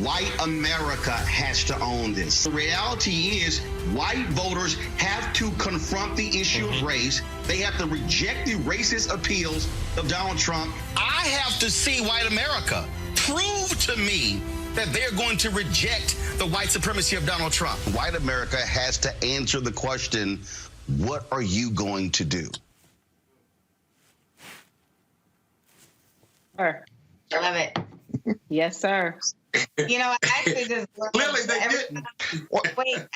White America has to own this. The reality is white voters have to confront the issue of race. They have to reject the racist appeals of Donald Trump. I have to see white America prove to me that they're going to reject the white supremacy of Donald Trump. White America has to answer the question, what are you going to do? Sir. Love it. Yes, sir. You know, I actually just Clearly they didn't. Wait.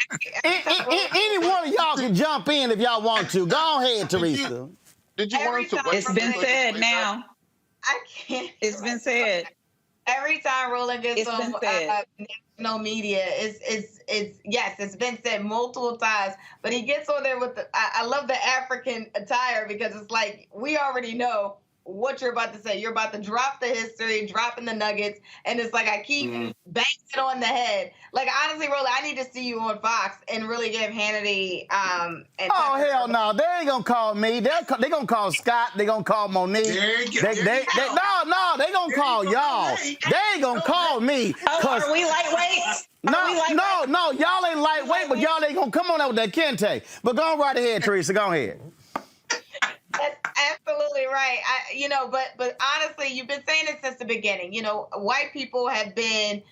Any one of y'all can jump in if y'all want to. Go ahead, Teresa. Did you learn to? It's been said now. I can't. It's been said. Every time Roland gets It's on been said. national media, it's yes, it's been said multiple times. But he gets on there with I love the African attire because it's like we already know what you're about to say. You're about to drop the history, dropping the nuggets, and it's like I keep banging it on the head. Like honestly, Roland, I need to see you on Fox and really give Hannity. And Oh hell no! They ain't gonna call me. They gonna call Scott. They gonna call Monique. There you go. No, they gonna call y'all. They ain't gonna call me. Are we lightweight? No, y'all ain't lightweight, but y'all ain't gonna come on out with that kente. But go on right ahead, Teresa. Go ahead. That's absolutely right. But honestly, you've been saying it since the beginning. You know, white people have been,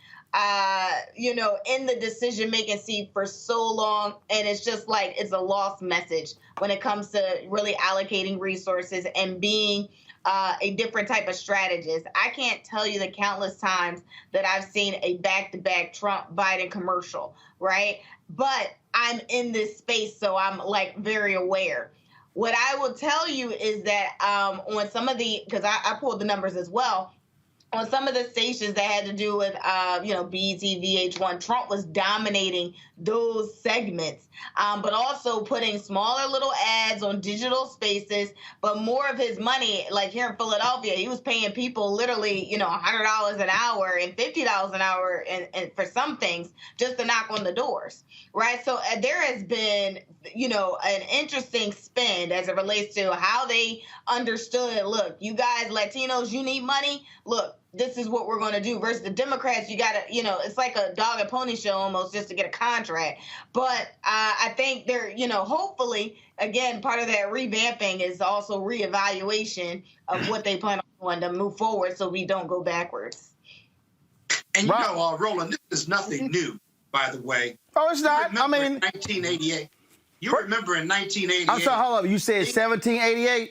in the decision-making seat for so long, and it's just like it's a lost message when it comes to really allocating resources and being a different type of strategist. I can't tell you the countless times that I've seen a back-to-back Trump-Biden commercial, right? But I'm in this space, so I'm like very aware. What I will tell you is that on some of because I pulled the numbers as well, on some of the stations that had to do with, BET, VH1, Trump was dominating those segments, but also putting smaller little ads on digital spaces. But more of his money, like here in Philadelphia, he was paying people literally, $100 an hour and $50 an hour and for some things just to knock on the doors, right? So there has been, an interesting spin as it relates to how they understood, look, you guys, Latinos, you need money. Look, this is what we're going to do versus the Democrats. You got to, it's like a dog and pony show almost just to get a contract. But I think they're, hopefully, again, part of that revamping is also reevaluation of what they plan on to move forward so we don't go backwards. And Roland, this is nothing new, by the way. Oh, it's not. I mean, 1988. You remember in 1988. I'm sorry, hold up. You said 1788?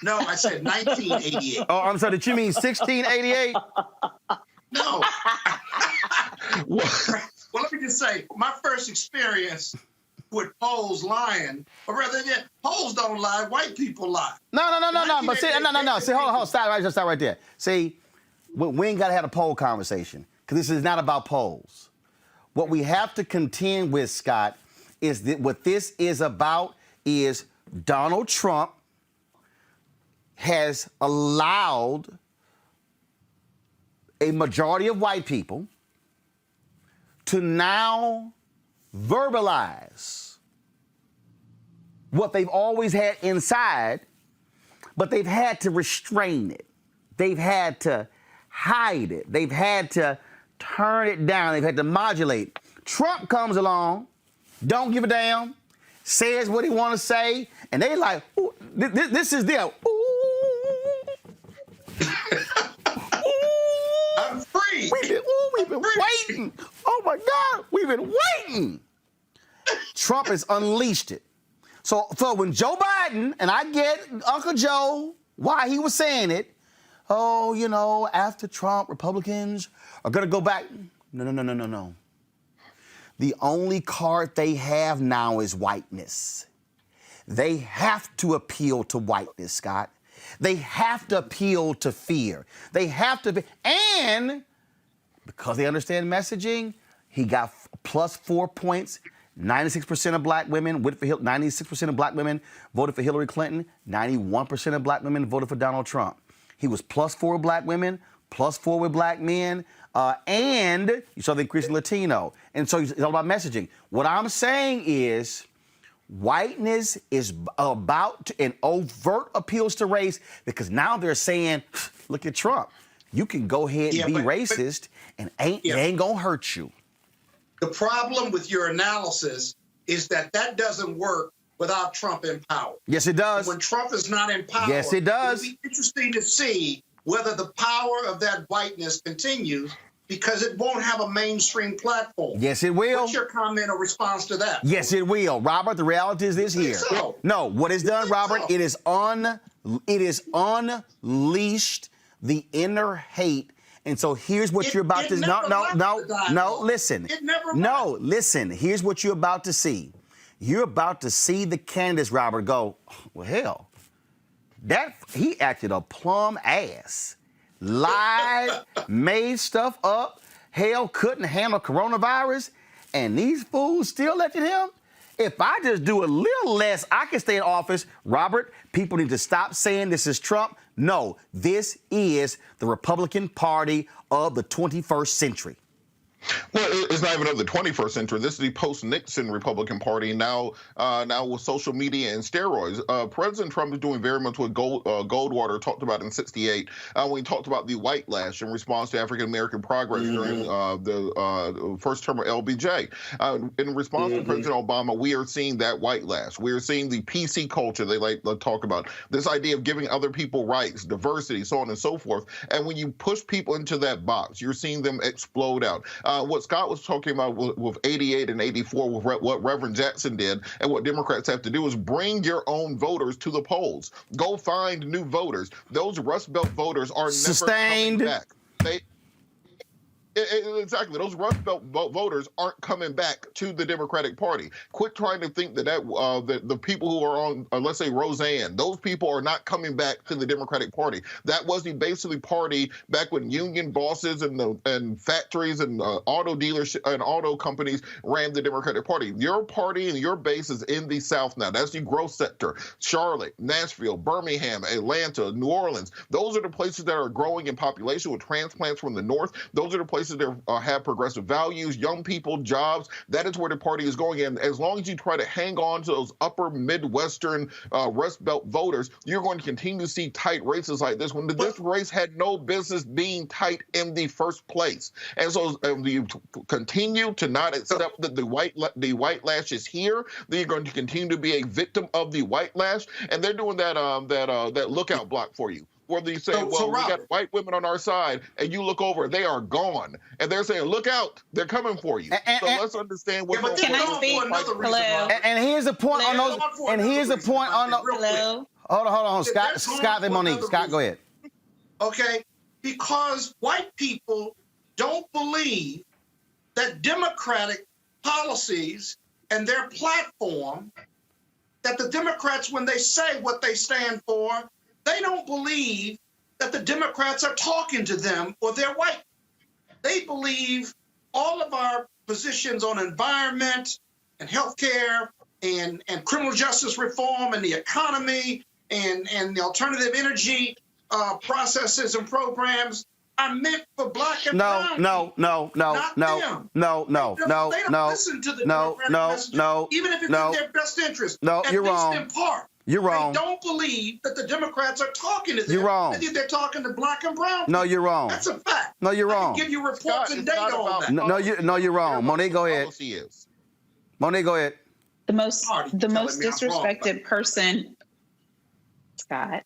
No, I said 1988. Oh, I'm sorry. Did you mean 1688? No. Well, let me just say, my first experience with polls lying, or rather, polls don't lie, white people lie. No. But see, no. See, hold on. Stop right there. See, we ain't got to have a poll conversation because this is not about polls. What we have to contend with, Scott, is that what this is about is Donald Trump has allowed a majority of white people to now verbalize what they've always had inside, but they've had to restrain it. They've had to hide it. They've had to turn it down. They've had to modulate. Trump comes along, don't give a damn, says what he want to say, and they like, ooh, this is their, I'm free. We've been waiting. Oh my God, we've been waiting. Trump has unleashed it. So when Joe Biden, and I get Uncle Joe, why he was saying it, oh, you know, after Trump, Republicans are going to go back. No. The only card they have now is whiteness. They have to appeal to whiteness, Scott. They have to appeal to fear. They have to be, and because they understand messaging, he got plus 4 points. 96% of black women voted for 96% of black women voted for Hillary Clinton. 91% of black women voted for Donald Trump. He was plus 4 with black women, plus 4 with black men, and you saw the increase in Latino. And so it's all about messaging. What I'm saying is whiteness is about an overt appeals to race because now they're saying, look at Trump. You can go ahead and be racist and it ain't gonna hurt you. The problem with your analysis is that doesn't work without Trump in power. Yes, it does. When Trump is not in power, yes, it does. It'll be interesting to see whether the power of that whiteness continues because it won't have a mainstream platform. Yes, it will. What's your comment or response to that? Yes, it will. Robert, the reality is this here. So? No, what is done, Robert, it is unleashed the inner hate. And so here's what you're about to listen. Listen. Here's what you're about to see. You're about to see the candidates, Robert, go, well, hell, he acted a plum ass. Lied, made stuff up, hell, couldn't handle coronavirus, and these fools still elected him? If I just do a little less, I can stay in office. Robert, people need to stop saying this is Trump. No, this is the Republican Party of the 21st century. Well, it's not even of the 21st century. This is the post-Nixon Republican Party now with social media and steroids. President Trump is doing very much what Goldwater talked about in '68 when he talked about the white lash in response to African-American progress during the first term of LBJ. In response to President Obama, we are seeing that white lash. We are seeing the PC culture they like to talk about, this idea of giving other people rights, diversity, so on and so forth. And when you push people into that box, you're seeing them explode out. What Scott was talking about with 88 and 84, with what Reverend Jackson did, and what Democrats have to do is bring your own voters to the polls. Go find new voters. Those Rust Belt voters are never coming back. Exactly. Those Rust Belt voters aren't coming back to the Democratic Party. Quit trying to think that the people who are on, let's say, Roseanne, those people are not coming back to the Democratic Party. That was the basically party back when union bosses and factories and auto dealers and auto companies ran the Democratic Party. Your party and your base is in the South now. That's the growth sector. Charlotte, Nashville, Birmingham, Atlanta, New Orleans. Those are the places that are growing in population with transplants from the North. Those are the places that have progressive values, young people, jobs. That is where the party is going. And as long as you try to hang on to those upper Midwestern Rust Belt voters, you're going to continue to see tight races like this when this race had no business being tight in the first place. And so you continue to not accept that the white lash is here, then you're going to continue to be a victim of the white lash. And they're doing that lookout block for you. Where they say, we got white women on our side, and you look over, they are gone. And they're saying, look out, they're coming for you. So let's understand what's going on. And here's the point on those. And here's the point on those. Hold on. Scott and Monique. Scott, go ahead. Okay, because white people don't believe that Democratic policies and their platform, that the Democrats, when they say what they stand for, they don't believe that the Democrats are talking to them or they're white. They believe all of our positions on environment and healthcare and criminal justice reform and the economy and the alternative energy processes and programs are meant for black and brown people. No. They don't listen to the Democratic message, even if it's in their best interest. No, at you're least wrong. in part. You're wrong. They don't believe that the Democrats are talking to them. You're wrong. They think they're talking to black and brown people. No, you're wrong. That's a fact. No, you're I wrong. can give you reports and data on that. No, you're wrong. Monet, go ahead. Monet, go ahead. The most disrespected person, Scott,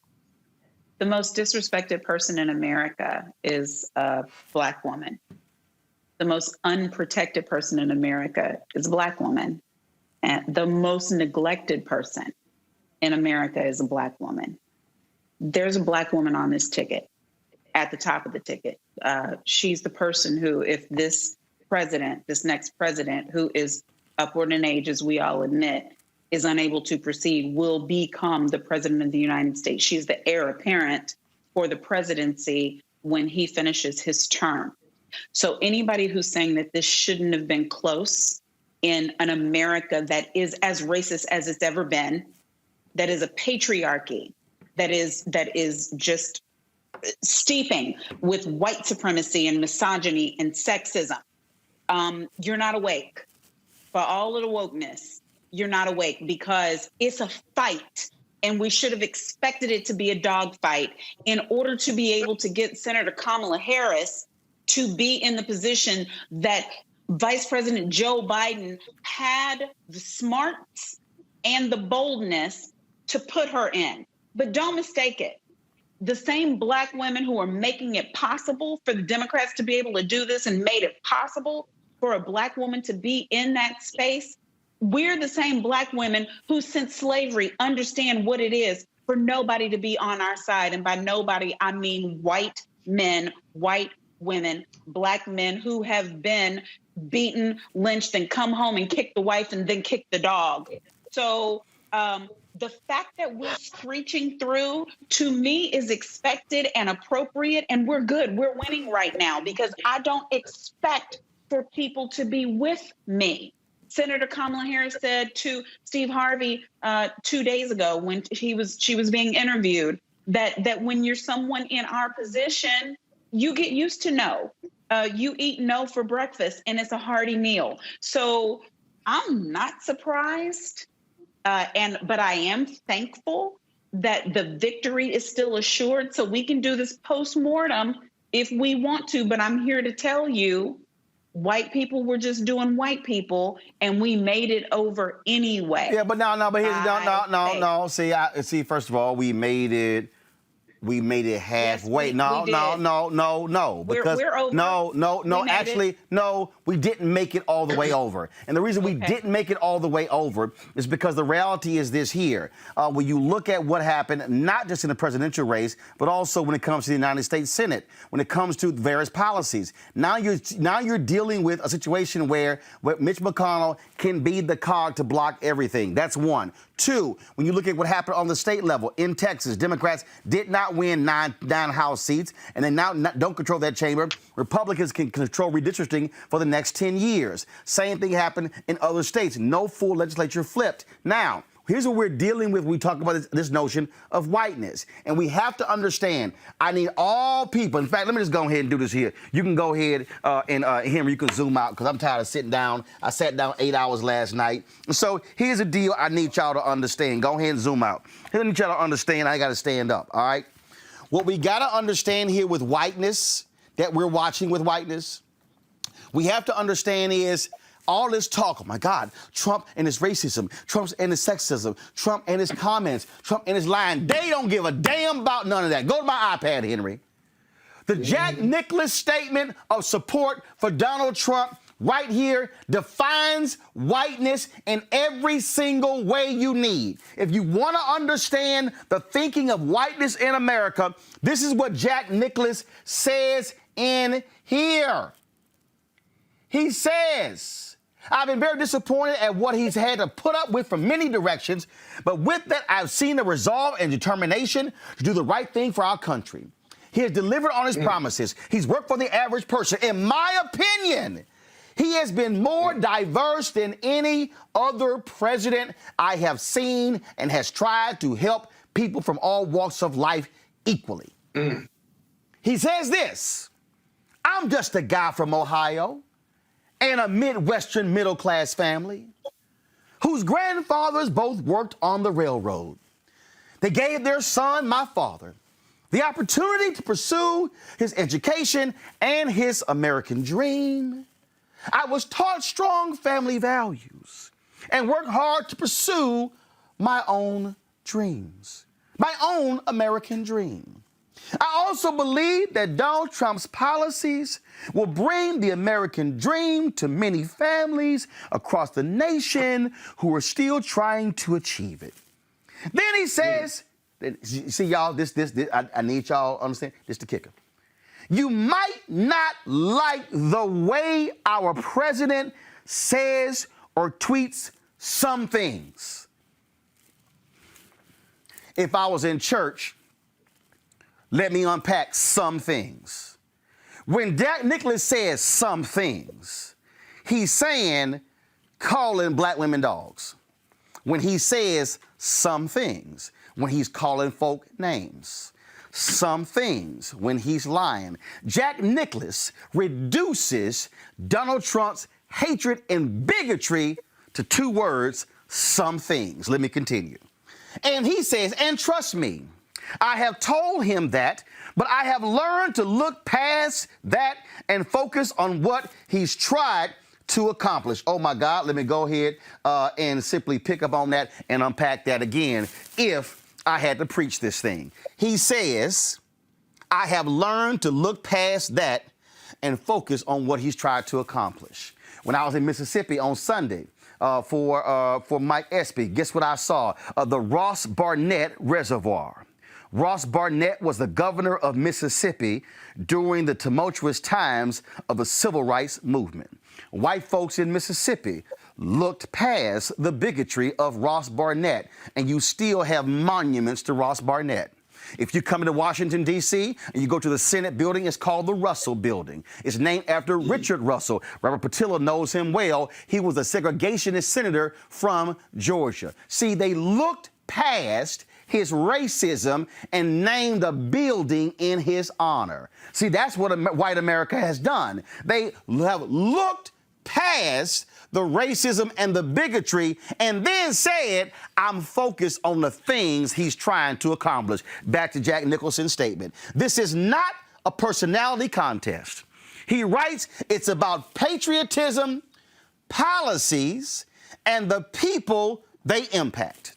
the most disrespected person in America is a black woman. The most unprotected person in America is a black woman. And the most neglected person in America is a black woman. There's a black woman on this ticket, at the top of the ticket. She's the person who, if this next president, who is upward in age, as we all admit, is unable to proceed, will become the president of the United States. She's the heir apparent for the presidency when he finishes his term. So anybody who's saying that this shouldn't have been close in an America that is as racist as it's ever been, that is a patriarchy, that is just steeping with white supremacy and misogyny and sexism, you're not awake. For all of the wokeness, you're not awake, because it's a fight, and we should have expected it to be a dogfight in order to be able to get Senator Kamala Harris to be in the position that Vice President Joe Biden had the smarts and the boldness to put her in. But don't mistake it. The same black women who are making it possible for the Democrats to be able to do this and made it possible for a black woman to be in that space, we're the same black women who since slavery understand what it is for nobody to be on our side. And by nobody, I mean white men, white women, black men who have been beaten, lynched, and come home and kick the wife and then kick the dog. So the fact that we're screeching through, to me, is expected and appropriate, and we're good. We're winning right now, because I don't expect for people to be with me. Senator Kamala Harris said to Steve Harvey 2 days ago when she was being interviewed that when you're someone in our position, you get used to no. You eat no for breakfast, and it's a hearty meal. So I'm not surprised, but I am thankful that the victory is still assured, so we can do this post-mortem if we want to. But I'm here to tell you, white people were just doing white people, and we made it over anyway. Yeah, but no. See, first of all, we made it halfway. Yes, no. Because we're over. No. Actually, no, we didn't make it all the way over. And the reason we didn't make it all the way over is because the reality is this here. When you look at what happened, not just in the presidential race, but also when it comes to the United States Senate, when it comes to various policies. Now you're dealing with a situation where Mitch McConnell can be the cog to block everything. That's one. Two, when you look at what happened on the state level in Texas, Democrats did not win nine House seats, and they now don't control that chamber. Republicans can control redistricting for the next 10 years. Same thing happened in other states. No full legislature flipped. Now, here's what we're dealing with when we talk about this notion of whiteness. And we have to understand, I need all people. In fact, let me just go ahead and do this here. You can go ahead and Henry, you can zoom out, because I'm tired of sitting down. I sat down 8 hours last night. So here's the deal I need y'all to understand. Go ahead and zoom out. I need y'all to understand I got to stand up, all right? What we got to understand here with whiteness, that we're watching with whiteness, we have to understand is all this talk, oh my God, Trump and his racism, Trump and his sexism, Trump and his comments, Trump and his lying. They don't give a damn about none of that. Go to my iPad, Henry. The Jack Nicklaus statement of support for Donald Trump right here defines whiteness in every single way you need. If you want to understand the thinking of whiteness in America, this is what Jack Nicklaus says in here. He says, I've been very disappointed at what he's had to put up with from many directions, but with that, I've seen the resolve and determination to do the right thing for our country. He has delivered on his promises. He's worked for the average person. In my opinion, he has been more diverse than any other president I have seen and has tried to help people from all walks of life equally. He says this, I'm just a guy from Ohio and a Midwestern middle-class family whose grandfathers both worked on the railroad. They gave their son, my father, the opportunity to pursue his education and his American dream. I was taught strong family values and worked hard to pursue my own dreams, my own American dream. I also believe that Donald Trump's policies will bring the American dream to many families across the nation who are still trying to achieve it. Then he says, see y'all, this I need y'all to understand, this the kicker. You might not like the way our president says or tweets some things. If I was in church, let me unpack some things. When Jack Nicklaus says some things, he's saying calling black women dogs. When he says some things, when he's calling folk names, some things, when he's lying. Jack Nicklaus reduces Donald Trump's hatred and bigotry to two words, some things. Let me continue. And he says, and trust me, I have told him that, but I have learned to look past that and focus on what he's tried to accomplish. Oh my God, let me go ahead and simply pick up on that and unpack that again if I had to preach this thing. He says, I have learned to look past that and focus on what he's tried to accomplish. When I was in Mississippi on Sunday, for Mike Espy, guess what I saw? The Ross Barnett Reservoir. Ross Barnett was the governor of Mississippi during the tumultuous times of the civil rights movement. White folks in Mississippi looked past the bigotry of Ross Barnett, and you still have monuments to Ross Barnett. If you come into Washington, D.C., and you go to the Senate building, it's called the Russell Building. It's named after Richard Russell. Robert Patillo knows him well. He was a segregationist senator from Georgia. See, they looked past his racism and named a building in his honor. See, that's what white America has done. They have looked past the racism and the bigotry and then said, I'm focused on the things he's trying to accomplish. Back to Jack Nicholson's statement. This is not a personality contest. He writes, it's about patriotism, policies, and the people they impact.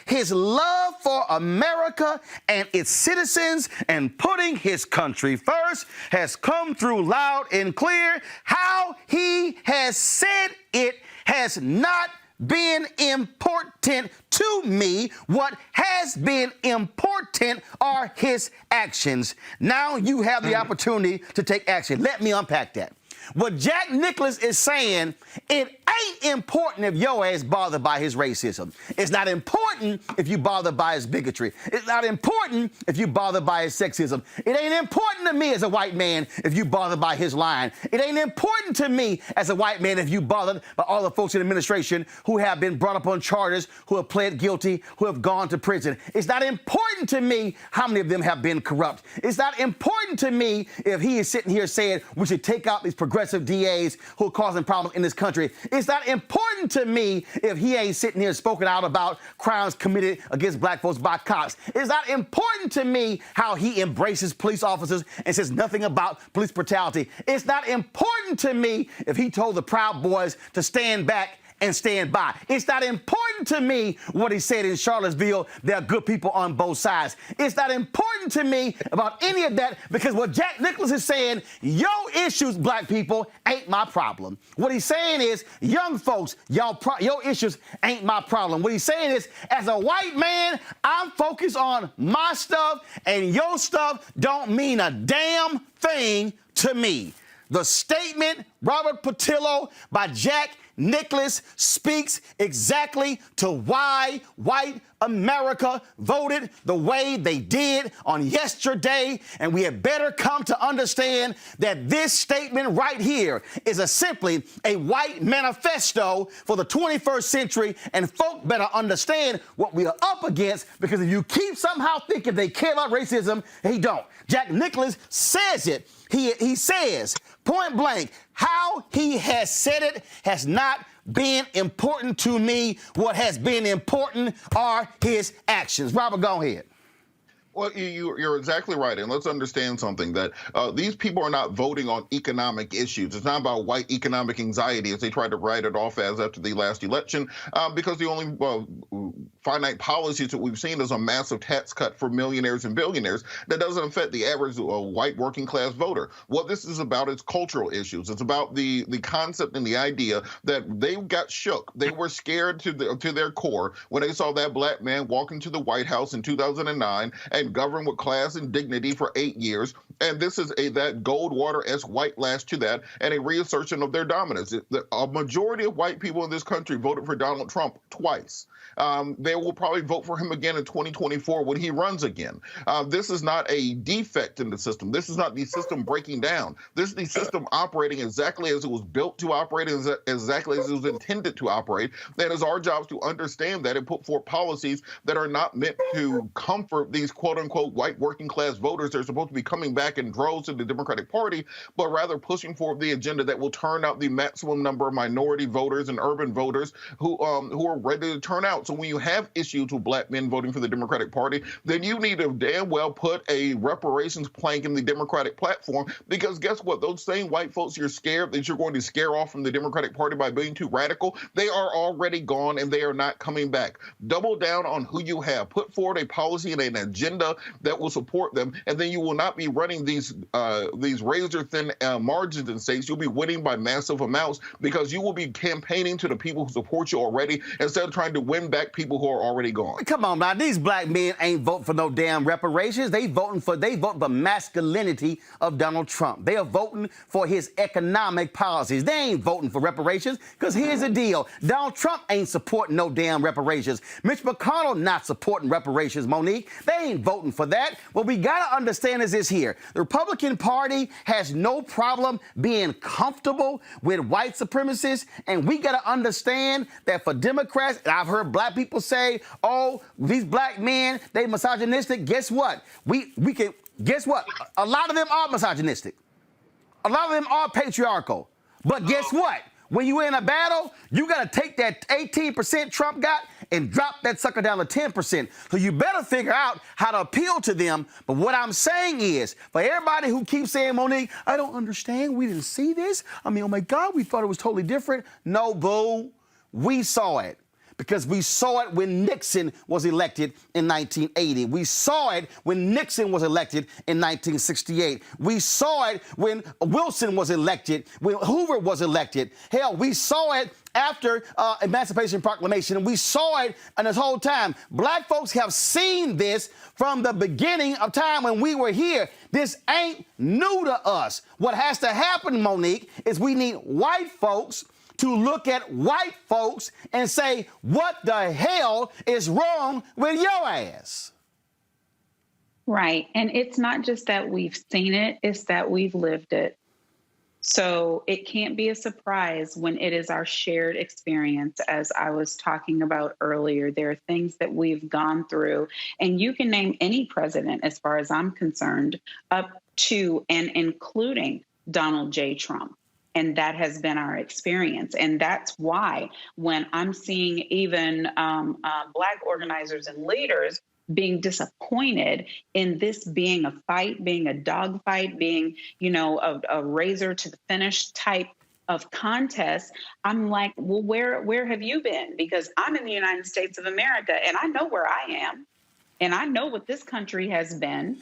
His love for America and its citizens and putting his country first has come through loud and clear. How he has said it has not been important to me. What has been important are his actions. Now you have the opportunity to take action. Let me unpack that. What Jack Nicklaus is saying, it ain't important if your ass bothered by his racism. It's not important if you bothered by his bigotry. It's not important if you bothered by his sexism. It ain't important to me as a white man if you bothered by his lying. It ain't important to me as a white man if you bothered by all the folks in administration who have been brought up on charges, who have pled guilty, who have gone to prison. It's not important to me how many of them have been corrupt. It's not important to me if he is sitting here saying we should take out these progressive DAs who are causing problems in this country. It's not important to me if he ain't sitting here spoken out about crimes committed against black folks by cops. It's not important to me how he embraces police officers and says nothing about police brutality. It's not important to me if he told the Proud Boys to stand back and stand by. It's not important to me what he said in Charlottesville. There are good people on both sides. It's not important to me about any of that because what Jack Nicklaus is saying, your issues, black people, ain't my problem. What he's saying is, young folks, your issues ain't my problem. What he's saying is, as a white man, I'm focused on my stuff and your stuff don't mean a damn thing to me. The statement, Robert Patillo, by Jack Nicklaus speaks exactly to why white America voted the way they did on yesterday, and we had better come to understand that this statement right here is simply a white manifesto for the 21st century, and folk better understand what we are up against, because if you keep somehow thinking they care about racism, they don't. Jack Nicklaus says it. He says, point blank, how he has said it has not been important to me. What has been important are his actions. Robert, go ahead. Well, you're exactly right. And let's understand something, that these people are not voting on economic issues. It's not about white economic anxiety, as they tried to write it off as after the last election, because the only finite policies that we've seen is a massive tax cut for millionaires and billionaires that doesn't affect the average white working class voter. What this is about is cultural issues. It's about the concept and the idea that they got shook. They were scared to their core when they saw that black man walk into the White House in 2009 and govern with class and dignity for 8 years. And this is that Goldwater-esque white lash to that, and a reassertion of their dominance. A majority of white people in this country voted for Donald Trump twice. They will probably vote for him again in 2024 when he runs again. This is not a defect in the system. This is not the system breaking down. This is the system operating exactly as it was built to operate, exactly as it was intended to operate. And it's our job to understand that and put forth policies that are not meant to comfort these quote-unquote white working class voters that are supposed to be coming back in droves to the Democratic Party, but rather pushing forward the agenda that will turn out the maximum number of minority voters and urban voters who are ready to turn out. So when you have issues with black men voting for the Democratic Party, then you need to damn well put a reparations plank in the Democratic platform, because guess what? Those same white folks you're scared that you're going to scare off from the Democratic Party by being too radical, they are already gone and they are not coming back. Double down on who you have. Put forward a policy and an agenda that will support them, and then you will not be running these razor-thin margins in states. You'll be winning by massive amounts because you will be campaigning to the people who support you already instead of trying to win back people who are already gone. Come on, now. These black men ain't voting for no damn reparations. They vote for the masculinity of Donald Trump. They are voting for his economic policies. They ain't voting for reparations, because here's the deal. Donald Trump ain't supporting no damn reparations. Mitch McConnell not supporting reparations, Monique. They ain't voting for that. What we got to understand is this here. The Republican Party has no problem being comfortable with white supremacists, and we got to understand that for Democrats, and I've heard black people say, oh, these black men, they misogynistic. Guess what? Guess what? A lot of them are misogynistic. A lot of them are patriarchal. But guess what? When you in a battle, you got to take that 18% Trump got and drop that sucker down to 10%. So you better figure out how to appeal to them. But what I'm saying is, for everybody who keeps saying, Monique, I don't understand, we didn't see this. I mean, oh my God, we thought it was totally different. No, boo. We saw it. Because we saw it when Nixon was elected in 1980. We saw it when Nixon was elected in 1968. We saw it when Wilson was elected, when Hoover was elected. Hell, we saw it after Emancipation Proclamation, and we saw it and this whole time. Black folks have seen this from the beginning of time when we were here. This ain't new to us. What has to happen, Monique, is we need white folks to look at white folks and say, what the hell is wrong with your ass? Right. And it's not just that we've seen it, it's that we've lived it. So it can't be a surprise when it is our shared experience, as I was talking about earlier. There are things that we've gone through, and you can name any president, as far as I'm concerned, up to and including Donald J. Trump. And that has been our experience. And that's why when I'm seeing even Black organizers and leaders being disappointed in this being a fight, being a dogfight, being, a razor to the finish type of contest, I'm like, well, where have you been? Because I'm in the United States of America and I know where I am. And I know what this country has been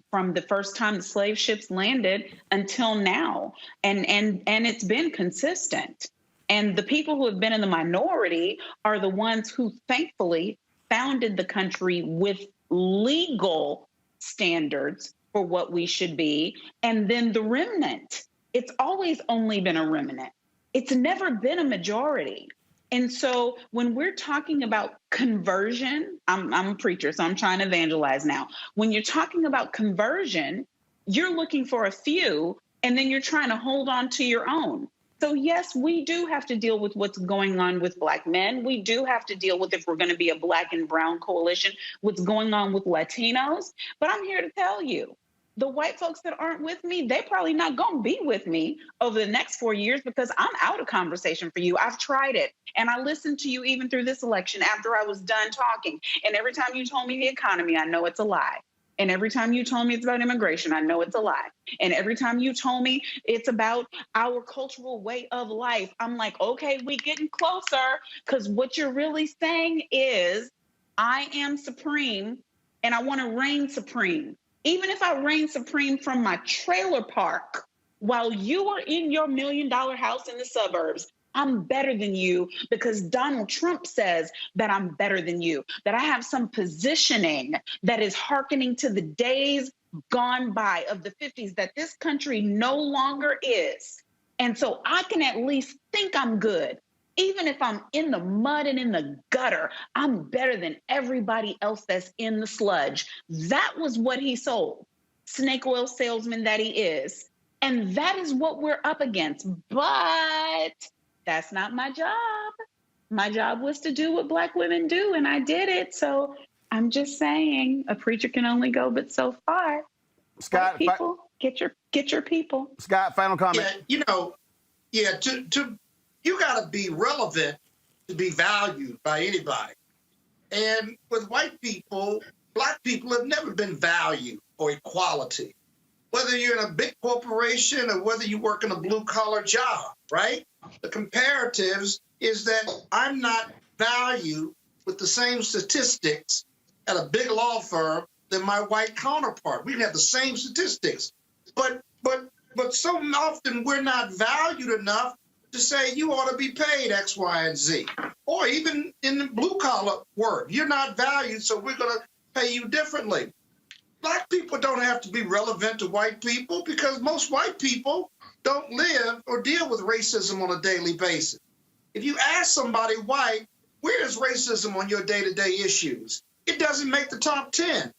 from the first time the slave ships landed until now. And it's been consistent. And the people who have been in the minority are the ones who thankfully founded the country with legal standards for what we should be. And then the remnant. It's always only been a remnant. It's never been a majority. And so when we're talking about conversion, I'm a preacher, so I'm trying to evangelize now. When you're talking about conversion, you're looking for a few, and then you're trying to hold on to your own. So yes, we do have to deal with what's going on with Black men. We do have to deal with, if we're going to be a Black and brown coalition, what's going on with Latinos. But I'm here to tell you, the white folks that aren't with me, they probably not going to be with me over the next 4 years because I'm out of conversation for you. I've tried it. And I listened to you even through this election after I was done talking. And every time you told me the economy, I know it's a lie. And every time you told me it's about immigration, I know it's a lie. And every time you told me it's about our cultural way of life, I'm like, okay, we getting closer. Because what you're really saying is, I am supreme and I want to reign supreme. Even if I reign supreme from my trailer park while you are in your $1 million house in the suburbs, I'm better than you because Donald Trump says that I'm better than you, that I have some positioning that is hearkening to the days gone by of the 50s that this country no longer is. And so I can at least think I'm good. Even if I'm in the mud and in the gutter, I'm better than everybody else that's in the sludge. That was what he sold, snake oil salesman that he is. And that is what we're up against. But that's not my job. My job was to do what Black women do, and I did it. So I'm just saying, a preacher can only go but so far. Scott, White people, get your people. Scott, final comment. Yeah, you got to be relevant to be valued by anybody. And with white people, Black people have never been valued or equality, whether you're in a big corporation or whether you work in a blue-collar job, right? The comparatives is that I'm not valued with the same statistics at a big law firm than my white counterpart. We can have the same statistics, but so often we're not valued enough to say you ought to be paid X, Y, and Z. Or even in the blue-collar work, you're not valued, so we're going to pay you differently. Black people don't have to be relevant to white people because most white people don't live or deal with racism on a daily basis. If you ask somebody white, where is racism on your day-to-day issues? It doesn't make the top 10.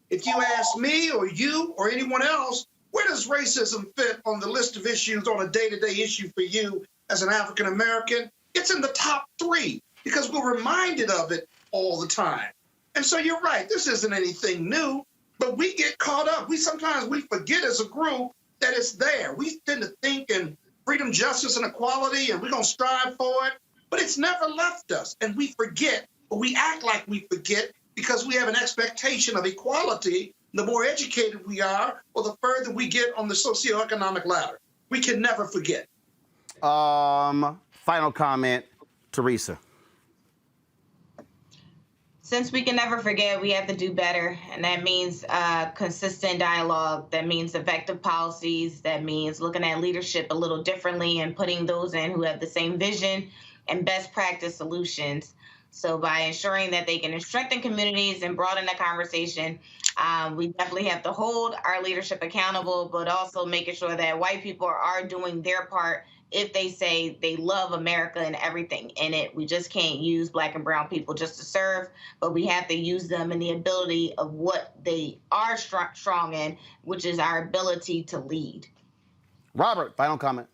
If you ask me or you or anyone else, where does racism fit on the list of issues on a day-to-day issue for you as an African American? It's in the top 3 because we're reminded of it all the time. And so you're right, this isn't anything new, but we get caught up. Sometimes we forget as a group that it's there. We tend to think in freedom, justice, and equality, and we're going to strive for it, but it's never left us. And we forget, or we act like we forget because we have an expectation of equality. The more educated we are, or the further we get on the socioeconomic ladder. We can never forget. Final comment, Teresa. Since we can never forget, we have to do better. And that means consistent dialogue. That means effective policies. That means looking at leadership a little differently and putting those in who have the same vision and best practice solutions. So by ensuring that they can strengthen communities and broaden the conversation, we definitely have to hold our leadership accountable, but also making sure that white people are doing their part if they say they love America and everything in it. We just can't use Black and brown people just to serve, but we have to use them in the ability of what they are strong in, which is our ability to lead. Robert, final comment.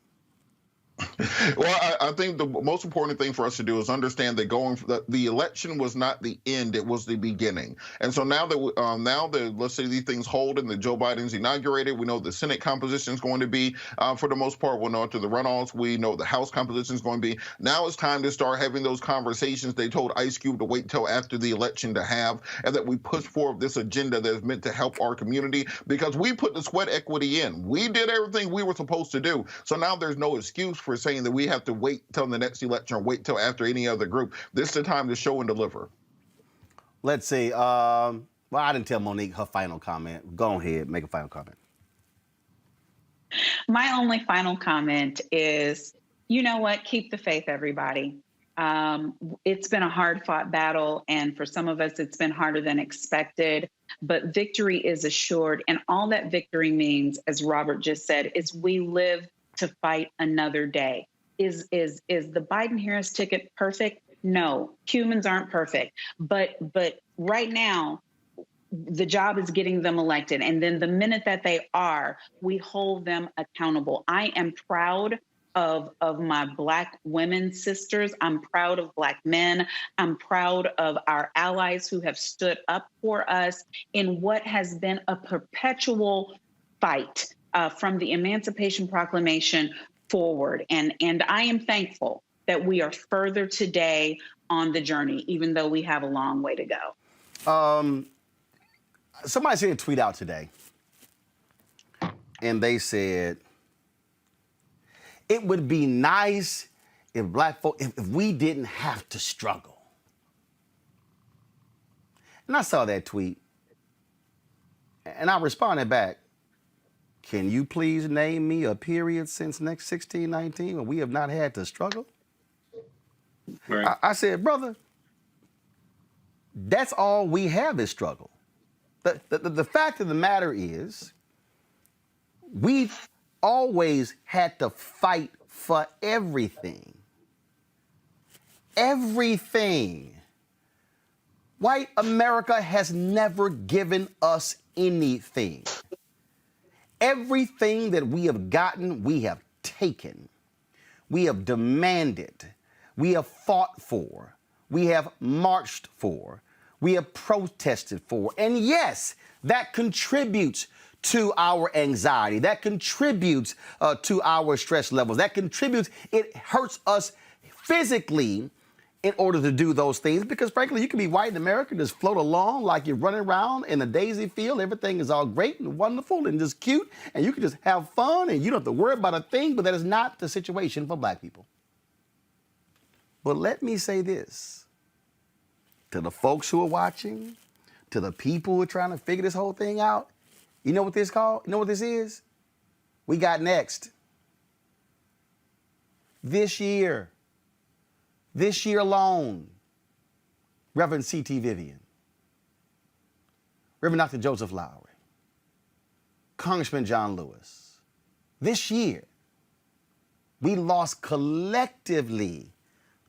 Well, I think the most important thing for us to do is understand that the election was not the end; it was the beginning. And so now that let's say these things hold and that Joe Biden's inaugurated, we know the Senate composition is going to be, for the most part, we'll know after the runoffs. We know the House composition is going to be. Now it's time to start having those conversations they told Ice Cube to wait till after the election to have, and that we push forward this agenda that is meant to help our community because we put the sweat equity in. We did everything we were supposed to do. So now there's no excuse for saying that we have to wait till the next election or wait till after any other group. This is the time to show and deliver. Let's see. Well, I didn't tell Monique her final comment. Go ahead, make a final comment. My only final comment is, you know what? Keep the faith, everybody. It's been a hard-fought battle, and for some of us, it's been harder than expected. But victory is assured, and all that victory means, as Robert just said, is we live to fight another day. Is the Biden-Harris ticket perfect? No, humans aren't perfect. But right now, the job is getting them elected. And then the minute that they are, we hold them accountable. I am proud of my Black women sisters. I'm proud of Black men. I'm proud of our allies who have stood up for us in what has been a perpetual fight from the Emancipation Proclamation forward. And I am thankful that we are further today on the journey, even though we have a long way to go. Somebody sent a tweet out today, and they said, it would be nice if black folk, if we didn't have to struggle. And I saw that tweet, and I responded back, can you please name me a period since next 1619 when we have not had to struggle? Right. I said, brother, that's all we have is struggle. The fact of the matter is, we've always had to fight for everything. Everything. White America has never given us anything. Everything that we have gotten, we have taken. We have demanded. We have fought for. We have marched for. We have protested for. And yes, that contributes to our anxiety. That contributes to our stress levels. That contributes, it hurts us physically in order to do those things, because frankly, you can be white in America and just float along like you're running around in a daisy field. Everything is all great and wonderful and just cute, and you can just have fun and you don't have to worry about a thing, but that is not the situation for black people. But let me say this to the folks who are watching, to the people who are trying to figure this whole thing out. You know what this called? You know what this is? We got next. This year alone, Reverend C.T. Vivian, Reverend Dr. Joseph Lowry, Congressman John Lewis, this year, we lost collectively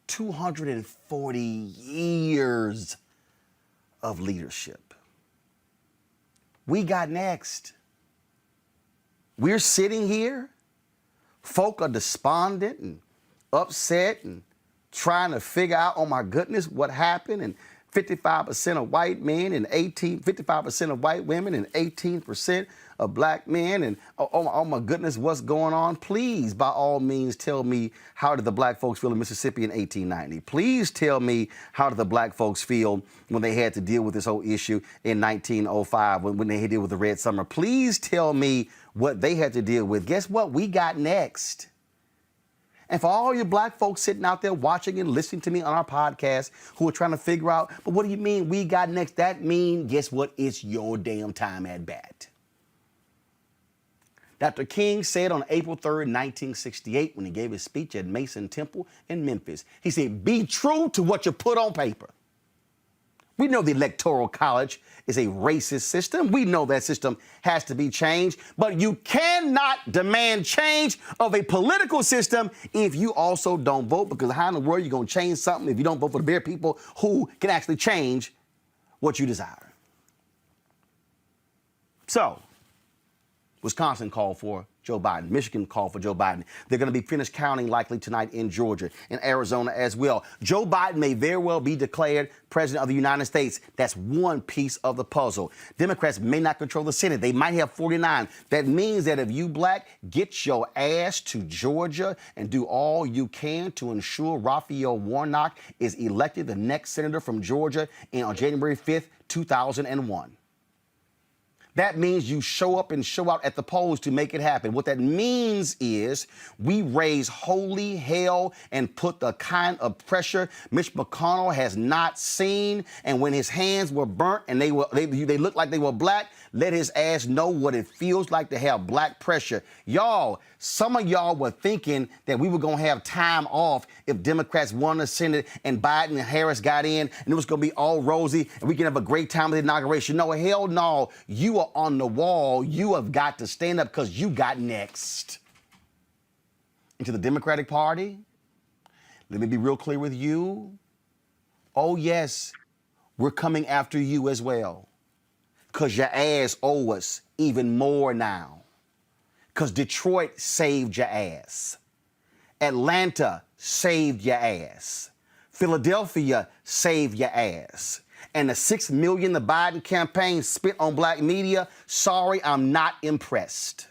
240 years of leadership. We got next. We're sitting here, folk are despondent and upset and trying to figure out, oh my goodness, what happened, and 55% of white men and 55% of white women and 18% of black men, and oh my goodness, what's going on? Please, by all means, tell me, how did the black folks feel in Mississippi in 1890? Please tell me, how did the black folks feel when they had to deal with this whole issue in 1905, when they had to deal with the Red Summer? Please tell me what they had to deal with. Guess what? We got next. And for all you black folks sitting out there watching and listening to me on our podcast who are trying to figure out, but what do you mean we got next? That means, guess what? It's your damn time at bat. Dr. King said on April 3rd, 1968, when he gave his speech at Mason Temple in Memphis, he said, be true to what you put on paper. We know the Electoral College is a racist system. We know that system has to be changed, but you cannot demand change of a political system if you also don't vote, because how in the world are you going to change something if you don't vote for the very people who can actually change what you desire? So, Wisconsin called for Joe Biden. Michigan called for Joe Biden. They're going to be finished counting likely tonight in Georgia and Arizona as well. Joe Biden may very well be declared president of the United States. That's one piece of the puzzle. Democrats may not control the Senate. They might have 49. That means that if you black, get your ass to Georgia and do all you can to ensure Raphael Warnock is elected the next senator from Georgia on January 5th, 2001. That means you show up and show out at the polls to make it happen. What that means is we raise holy hell and put the kind of pressure Mitch McConnell has not seen. And when his hands were burnt and they looked like they were black, let his ass know what it feels like to have black pressure. Y'all, some of y'all were thinking that we were going to have time off if Democrats won the Senate and Biden and Harris got in and it was going to be all rosy and we can have a great time with the inauguration. No, hell no. You are on the wall. You have got to stand up because you got next. And to the Democratic Party, let me be real clear with you. Oh, yes, we're coming after you as well. Because your ass owe us even more now. Because Detroit saved your ass. Atlanta saved your ass. Philadelphia saved your ass. and the $6 million the Biden campaign spent on black media, sorry, I'm not impressed.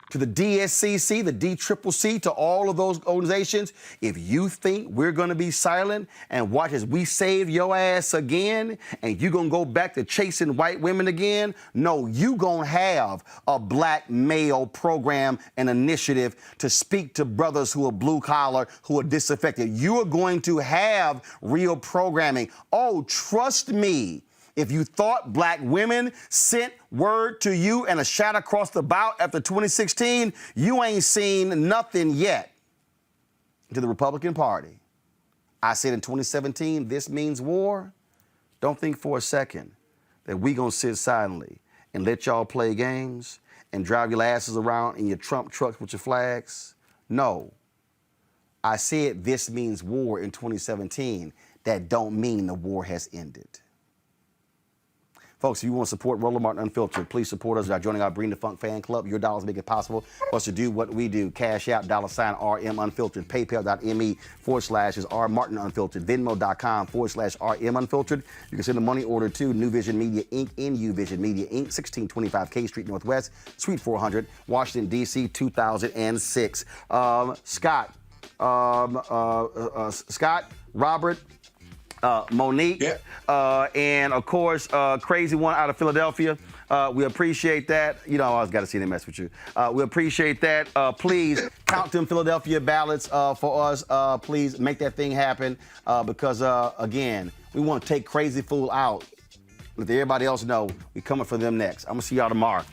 To the DSCC, the DCCC, to all of those organizations, if you think we're going to be silent and watch as we save your ass again and you're going to go back to chasing white women again, no, you going to have a black male program and initiative to speak to brothers who are blue collar, who are disaffected. You are going to have real programming. Oh, trust me. If you thought black women sent word to you and a shot across the bow after 2016, you ain't seen nothing yet. To the Republican Party, I said in 2017, this means war. Don't think for a second that we gonna sit silently and let y'all play games and drive your asses around in your Trump trucks with your flags. No. I said this means war in 2017. That don't mean the war has ended. Folks, if you want to support Roland Martin Unfiltered, please support us by joining our Bring the Funk fan club. Your dollars make it possible for us to do what we do. Cash out, $RM Unfiltered, paypal.me/is R Martin Unfiltered, Venmo.com/RM Unfiltered. You can send a money order to New Vision Media Inc. NU Vision Media Inc. 1625 K Street Northwest, Suite 400, Washington, D.C. 2006. Scott, Robert, Monique, and of course, Crazy One out of Philadelphia. We appreciate that. You know, I always got to see them mess with you. We appreciate that. Please count them Philadelphia ballots for us. Please make that thing happen because, again, we want to take Crazy Fool out. Let everybody else know we're coming for them next. I'm going to see y'all tomorrow.